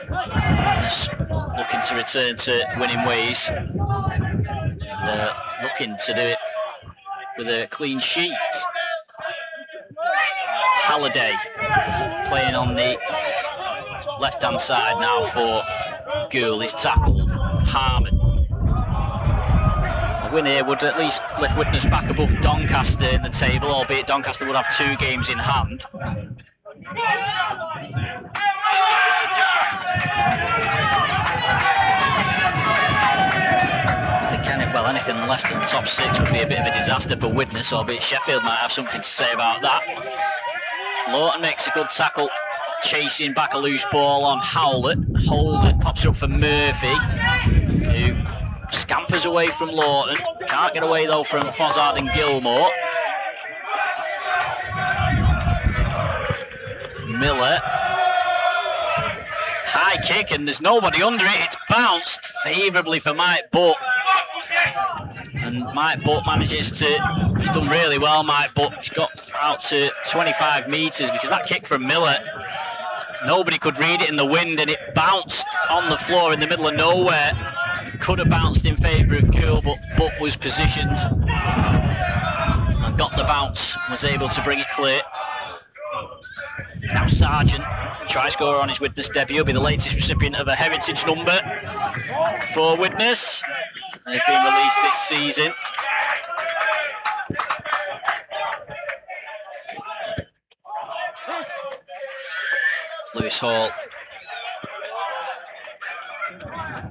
Widnes looking to return to winning ways. And looking to do it with a clean sheet. Halliday playing on the left-hand side now for Gould. He's tackled. Harmon. A win here would at least lift Widnes back above Doncaster in the table, albeit Doncaster would have 2 games in hand. Again, well, anything less than top 6 would be a bit of a disaster for Widnes, albeit Sheffield might have something to say about that. Lawton makes a good tackle, chasing back a loose ball on Howlett. Holden pops up for Murphy, who scampers away from Lawton. Can't get away though from Fozzard and Gilmore. Miller. High kick and there's nobody under it. It's bounced favourably for Mike Butt. And Mike Butt manages to, he's done really well, Mike Butt. He's got out to 25 metres because that kick from Miller, nobody could read it in the wind and it bounced on the floor in the middle of nowhere. Could have bounced in favour of Gould, but Butt was positioned and got the bounce, was able to bring it clear. Now Sargent, try scorer on his Widnes debut, will be the latest recipient of a heritage number for Widnes. They've been released this season. Lewis Hall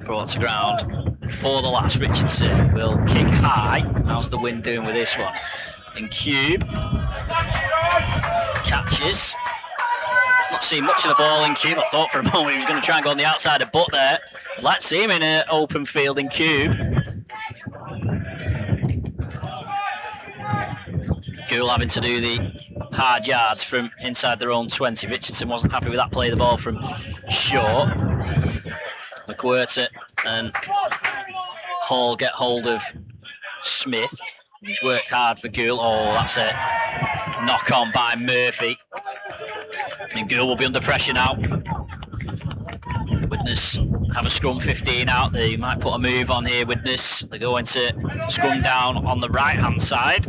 brought to ground for the last. Richardson will kick high. How's the wind doing with this one? And Cube catches. He's not seen much of the ball in Cube. I thought for a moment he was going to try and go on the outside of Butt there. Let's see him in an open field in Cube. Gould having to do the hard yards from inside their own 20. Richardson wasn't happy with that play, the ball from short. McWhirter and Hall get hold of Smith. He's worked hard for Gould. Oh, that's a knock on by Murphy. And Gould will be under pressure now. Widnes have a scrum 15 out. They might put a move on here, Widnes. They're going to scrum down on the right hand side.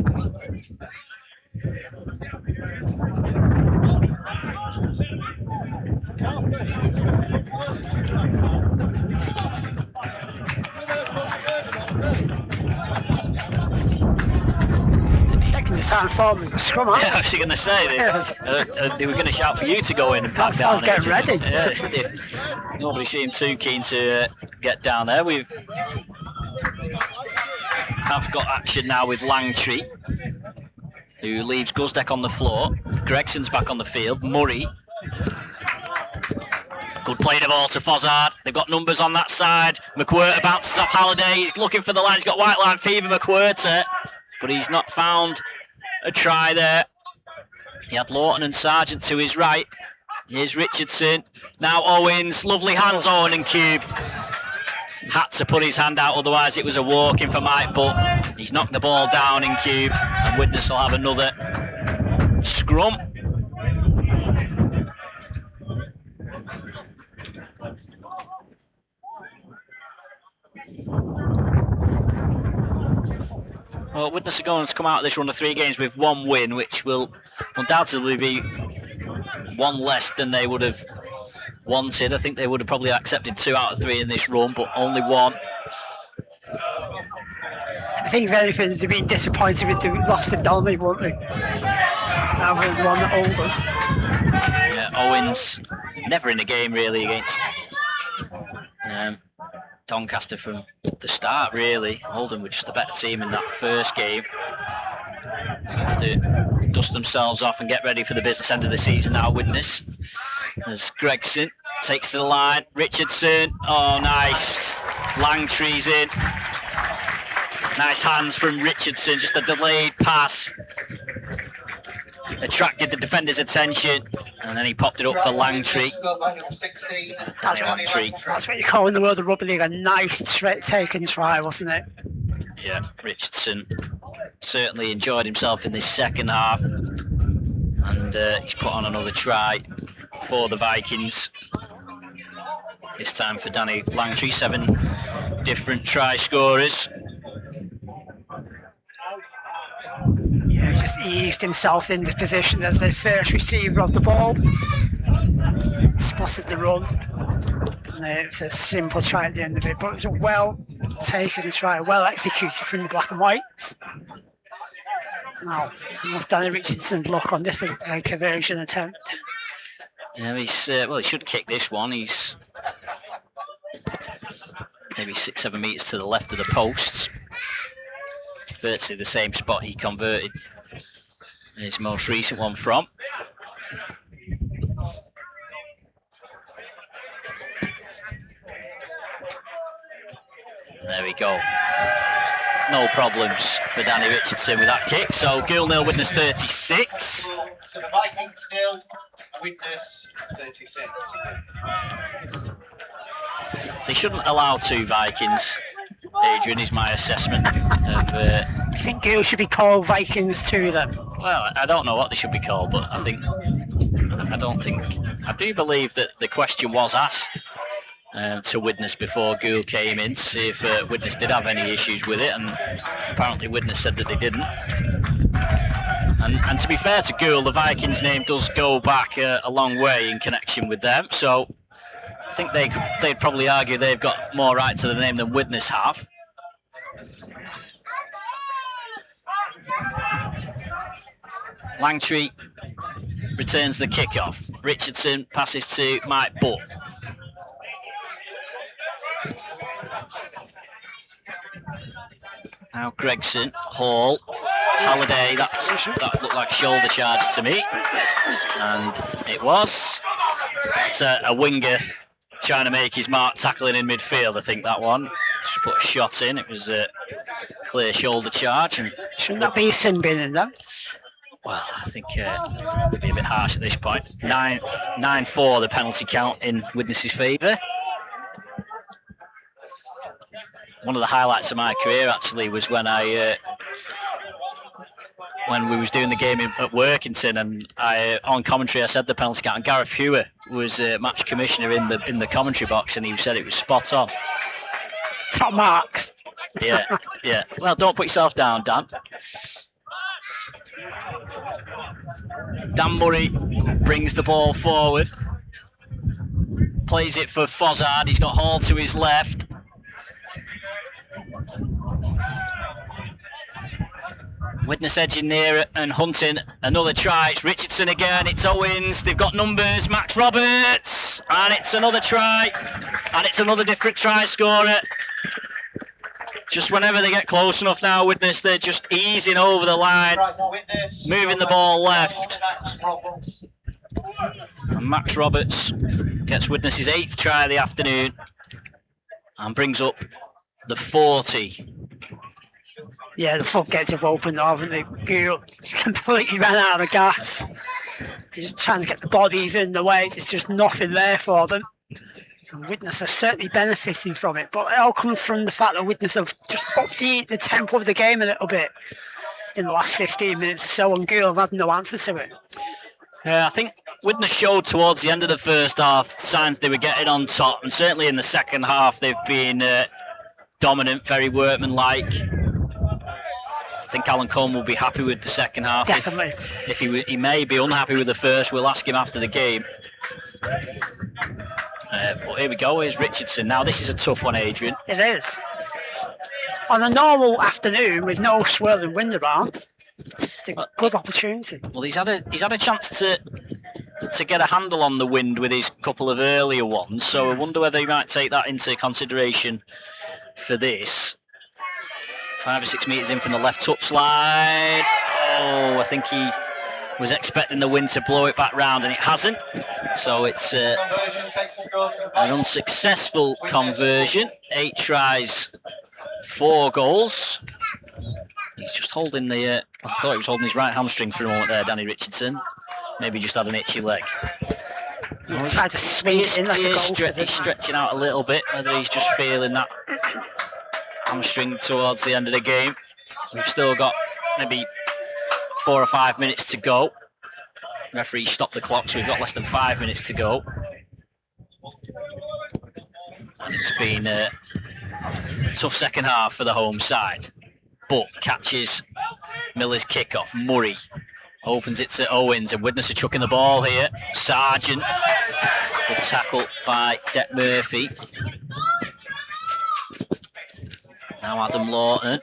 Taking the time form in the scrum, aren't Yeah, I was going to say, they were going to shout for you to go in and pack down. I was getting ready. Yeah, nobody seemed too keen to get down there. We have got action now with Langtree, who leaves Guzdeck on the floor. Gregson's back on the field. Murray. Good play the ball to Fozzard. They've got numbers on that side. McWhirter bounces off Halliday. He's looking for the line. He's got white line fever, McWhirter. But he's not found a try there. He had Lawton and Sargent to his right. Here's Richardson. Now Owens. Lovely hands on and Cube. Had to put his hand out, otherwise it was a walk-in for Mike Butt. He's knocked the ball down in Cube, and Widnes will have another scrum. Well, Widnes are going to come out of this run of 3 games with 1 win, which will undoubtedly be 1 less than they would have wanted. I think they would have probably accepted 2 out of 3 in this run, but only 1. I think if anything, they've been disappointed with the loss to Dolly, won't they? Rather than the one at Oldham. Yeah, Owens never in a game really against Doncaster from the start, really. Oldham were just a better team in that first game. Just have to dust themselves off and get ready for the business end of the season now, Widnes. As Gregson takes to the line. Richardson, oh nice. Langtry's in. Nice hands from Richardson, just a delayed pass. Attracted the defender's attention, and then he popped it up for Langtry. That's what you call in the world of rugby league a nice taken try, wasn't it? Yeah, Richardson certainly enjoyed himself in this second half, and he's put on another try for the Vikings. This time for Danny Langtry, 7 different try scorers. Yeah, just eased himself into position as the first receiver of the ball. Spotted the run. And it's a simple try at the end of it, but it was a well taken try, well executed from the black and whites. Now, Danny Richardson's luck on this conversion attempt. Yeah, he should kick this one. He's maybe 6-7 metres to the left of the posts. Virtually the same spot he converted his most recent one from. There we go. No problems for Danny Richardson with that kick. So Gould 0, Widnes 36. So the Vikings 0, Widnes 36. They shouldn't allow 2 Vikings, Adrian, is my assessment. Do you think Gould should be called Vikings 2 then? Well, I don't know what they should be called, but I do believe that the question was asked to Widnes before Gould came in to see if Widnes did have any issues with it, and apparently Widnes said that they didn't. And to be fair to Gould, the Vikings name does go back a long way in connection with them, so I think they'd probably argue they've got more right to the name than Widnes have. Langtry returns the kickoff. Richardson passes to Mike Butt. Now Gregson, Hall, Halliday, that looked like a shoulder charge to me. And it was. It's a winger trying to make his mark tackling in midfield, I think that one. Just put a shot in, it was a clear shoulder charge. And shouldn't that be a sin bin in there? well, I think it'd be a bit harsh at this point. 9-4 the penalty count in Widnes' favour. One of the highlights of my career actually was when when we was doing the game at Workington, and on commentary I said the penalty count, and Gareth Hewer was match commissioner in the commentary box, and he said it was spot on. Top marks. Yeah, yeah. Well, don't put yourself down, Dan. Dan Murray brings the ball forward, plays it for Fozzard. He's got Hall to his left. Widnes edging near and hunting another try. It's Richardson again, it's Owens, they've got numbers, Max Roberts, and it's another try, and it's another different try scorer. Just whenever they get close enough now, Widnes, they're just easing over the line, moving the ball left. And Max Roberts gets Widnes' 8th try of the afternoon and brings up the 40. Yeah, the floodgates have opened, haven't they? Gould completely ran out of gas. They're just trying to get the bodies in the way. There's just nothing there for them. And Widnes are certainly benefiting from it, but it all comes from the fact that Widnes have just upped the tempo of the game a little bit in the last 15 minutes or so, and Gould have had no answer to it. Yeah, I think Widnes showed towards the end of the first half signs they were getting on top, and certainly in the second half they've been dominant, very workmanlike. I think Alan Coleman will be happy with the second half. Definitely. If he may be unhappy with the first, we'll ask him after the game. But here we go, here's Richardson. Now this is a tough one, Adrian. It is. On a normal afternoon with no swirling wind around, it's a good opportunity. Well, he's had a chance to to get a handle on the wind with his couple of earlier ones, so I wonder whether he might take that into consideration for this. 5 or 6 metres in from the left touch slide. Oh, I think he was expecting the wind to blow it back round, and it hasn't. So it's an unsuccessful conversion. 8 tries, 4 goals. He's just holding the... I thought he was holding his right hamstring for a moment there, Danny Richardson. Maybe just had an itchy leg. He tried to swing it in like a goal. He's stretching out a little bit, whether he's just feeling that hamstring towards the end of the game. We've still got maybe 4 or 5 minutes to go. Referee stopped the clock, so we've got less than 5 minutes to go. And it's been a tough second half for the home side. But catches Miller's kickoff. Murray opens it to Owens, and Widnes are chucking the ball here. Sargent, good tackle by Deck Murphy. Now Adam Lawton.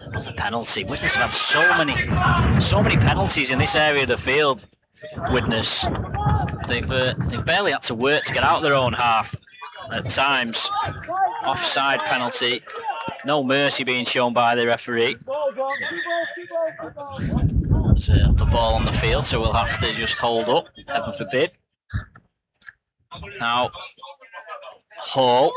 Another penalty. Widnes have had so many penalties in this area of the field. Widnes, they've barely had to work to get out of their own half at times. Offside penalty. No mercy being shown by the referee. There's the ball on the field, so we'll have to just hold up, heaven forbid. Now, Hall.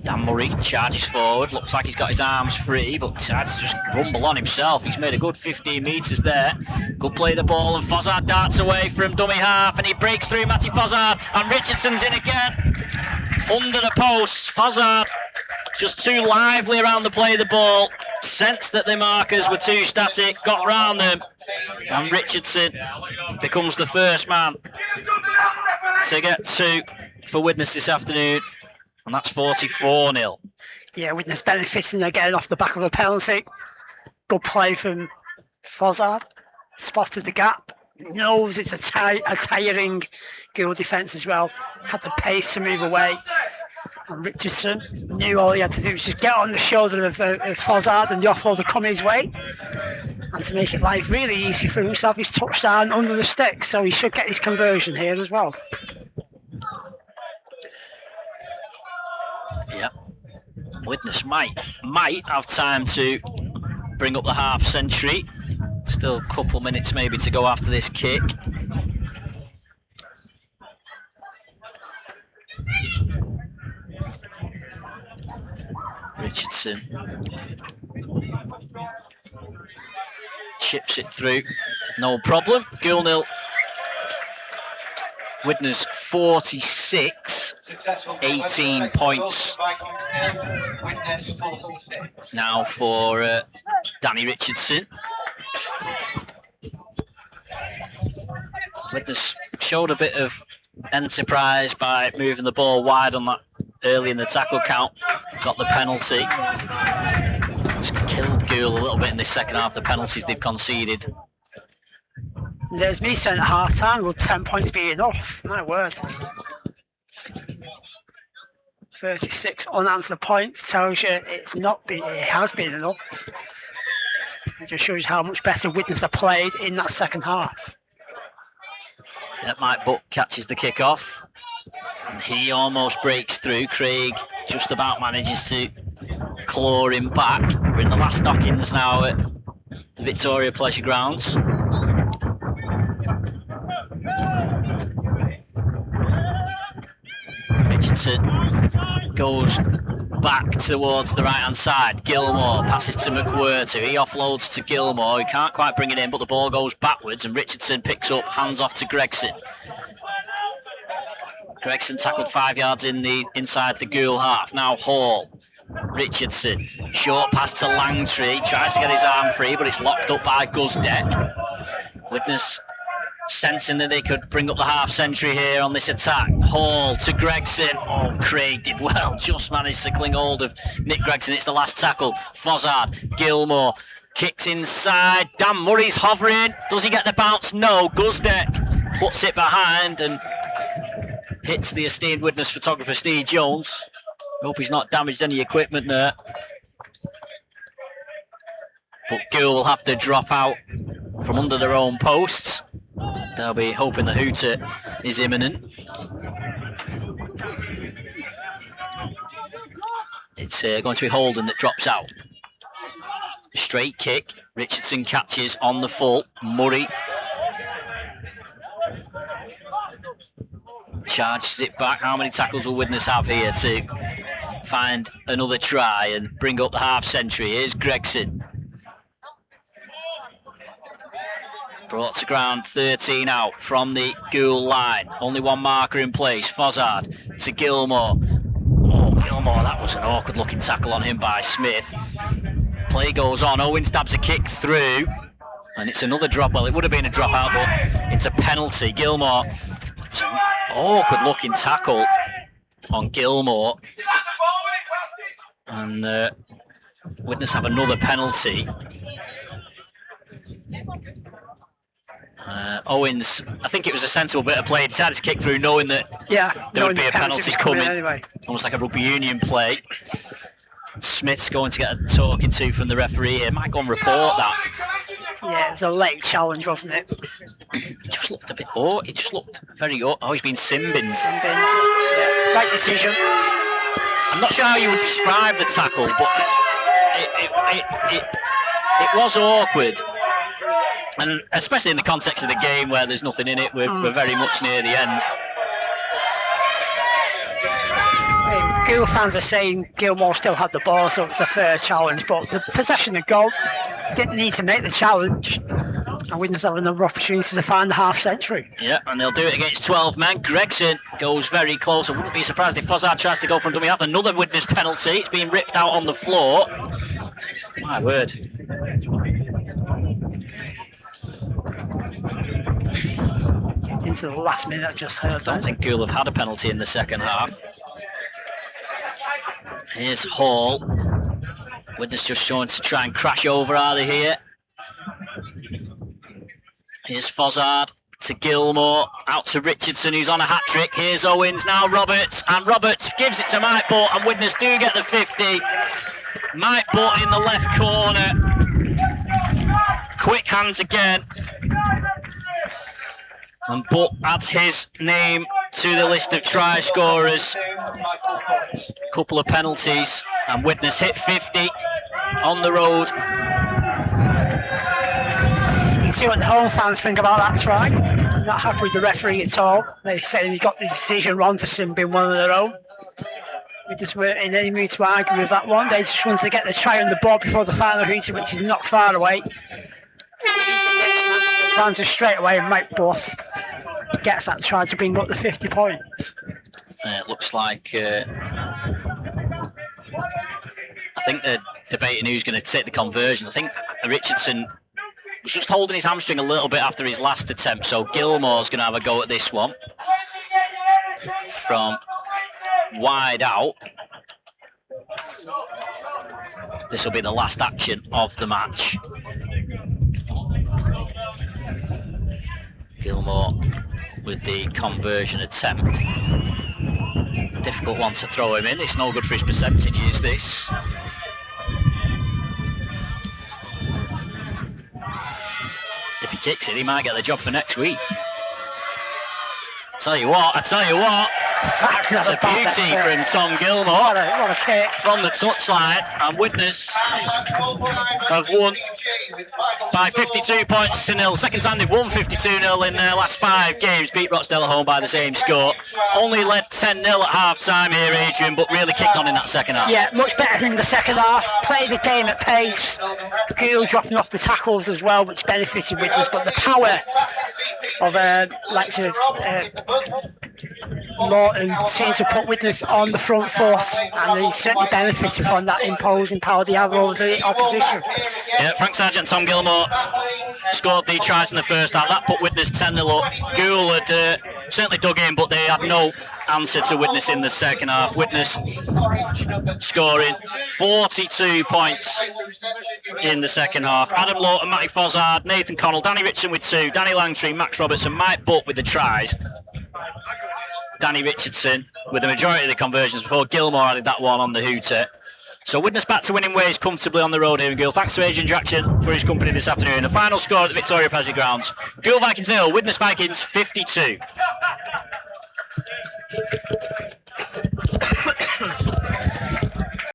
Dan Murray charges forward, looks like he's got his arms free, but decides to just rumble on himself. He's made a good 15 metres there. Good play the ball, and Fozzard darts away from dummy half, and he breaks through Matty Fozzard, and Richardson's in again. Under the post, Fozzard just too lively around the play of the ball, sensed that the markers were too static, got round them, and Richardson becomes the first man to get 2 for Widnes this afternoon. And that's 44-0. Yeah, Widnes benefiting again off the back of a penalty. Good play from Fozzard. Spotted the gap. Knows it's a tiring goal defence as well. Had the pace to move away. And Richardson knew all he had to do was just get on the shoulder of Fozzard, and the offload would come his way. And to make it life really easy for himself, he's touchdown under the stick. So he should get his conversion here as well. Yeah, Widnes might have time to bring up the half century. Still a couple minutes maybe to go after this kick. Richardson chips it through, no problem. Goal nil. Widnes 46, 18 points. Widnes 46. Now for Danny Richardson. Widnes showed a bit of enterprise by moving the ball wide on that early in the tackle count. Got the penalty. Just killed Gould a little bit in this second half, the penalties they've conceded. There's me saying at half time, will 10 points be enough? My word. 36 unanswered points tells you it's not been, it has been enough. It just shows you how much better Widnes have played in that second half. Yep, Mike Buck catches the kick off. And he almost breaks through. Craig just about manages to claw him back. We're in the last knock-ins now at the Victoria Pleasure Grounds. Richardson goes back towards the right-hand side. Gilmore passes to McWhirter. He offloads to Gilmore. He can't quite bring it in, but the ball goes backwards, and Richardson picks up, hands off to Gregson. Gregson tackled 5 yards inside the Gould half. Now Hall. Richardson. Short pass to Langtree. Tries to get his arm free, but it's locked up by Guzdeck. Widnes sensing that they could bring up the half century here on this attack. Hall to Gregson. Oh, Craig did well. Just managed to cling hold of Nick Gregson. It's the last tackle. Fozzard. Gilmore. Kicks inside. Dan Murray's hovering. Does he get the bounce? No. Guzdeck puts it behind, and hits the esteemed Widnes photographer Steve Jones. Hope he's not damaged any equipment there. But Gould will have to drop out from under their own posts. They'll be hoping the hooter is imminent. It's going to be Holden that drops out. Straight kick. Richardson catches on the full. Murray charges it back. How many tackles will Widnes have here to find another try and bring up the half century? Here's Gregson. Brought to ground, 13 out from the Gould line. Only one marker in place. Fozzard to Gilmore. Oh, Gilmore, that was an awkward looking tackle on him by Smith. Play goes on. Owen stabs a kick through. And it's another drop. Well, it would have been a drop out, but it's a penalty. Gilmore, it's an awkward looking tackle on Gilmore. And Widnes have another penalty. Owens, I think it was a sensible bit of play. He decided to kick through knowing that there would be a penalty coming. Anyway. Almost like a rugby union play. Smith's going to get a talking to from the referee here. Might go and report that. Yeah, it was a late challenge, wasn't it? It just looked a bit... Oh, it just looked very... Oh, he's been sin-binned. Yeah, right decision. I'm not sure how you would describe the tackle, but it was awkward. And especially in the context of the game where there's nothing in it, we're very much near the end. Gould fans are saying Gilmore still had the ball, so it's a fair challenge, but the possession of goal didn't need to make the challenge, and Widnes have another opportunity to find the half century. Yeah, and they'll do it against 12 men. Gregson goes very close. I wouldn't be surprised if Fozzard tries to go for a dummy half. Another Widnes penalty. It's been ripped out on the floor. My word. Into the last minute, I just heard that. I don't think Gould have had a penalty in the second half. Here's Hall. Widnes just showing to try and crash over, are they here? Here's Fozzard to Gilmore, out to Richardson, who's on a hat-trick. Here's Owens, now Roberts, and Roberts gives it to Mike Butt, and Widnes do get the 50. Mike Butt in the left corner. Quick hands again. And Butt adds his name to the list of try scorers. Couple of penalties, and Widnes hit 50 on the road. You can see what the home fans think about that try. Not happy with the referee at all. They say he got the decision wrong to sin-bin one of their own. We just weren't in any mood to argue with that one. They just wanted to get the try on the board before the final hooter, which is not far away. Answer straight away, and Mike Butt gets that try to bring up the 50 points. It looks like I think they're debating who's going to take the conversion. I think Richardson was just holding his hamstring a little bit after his last attempt, so Gilmore's going to have a go at this one from wide out. This will be the last action of the match. Gilmore with the conversion attempt. Difficult one to throw him in. It's no good for his percentages, this. If he kicks it, he might get the job for next week. I tell you what. It's a beauty from Tom Gilmore. What a kick. From the touchline, and Widnes have won by 52 points to nil. Second time they've won 52-0 in their last 5 games. Beat Rochdale at home by the same score. Only led 10-0 at half-time here, Adrian, but really kicked on in that second half. Yeah, much better in the second half. Played the game at pace. Gould dropping off the tackles as well, which benefited Widnes, but the power of Lawton seems to put Widnes on the front foot, and he certainly benefited from that imposing power they have over the opposition. Yeah, Frank Sargent and Tom Gilmore scored the tries in the first half. That put Widnes 10-0 up. Gould had certainly dug in, but they had no answer to Widnes in the second half. Widnes scoring 42 points in the second half. Adam Lawton, Matty Fozzard, Nathan Connell, Danny Richardson with 2, Danny Langtree, Max Roberts and Mike Butt with the tries. Danny Richardson with the majority of the conversions before Gilmore added that one on the hooter. So Widnes back to winning ways comfortably on the road here in Goole. Thanks to Adrian Jackson for his company this afternoon. The final score at the Victoria Pleasure Grounds. Goole Vikings 0, Widnes Vikings 52.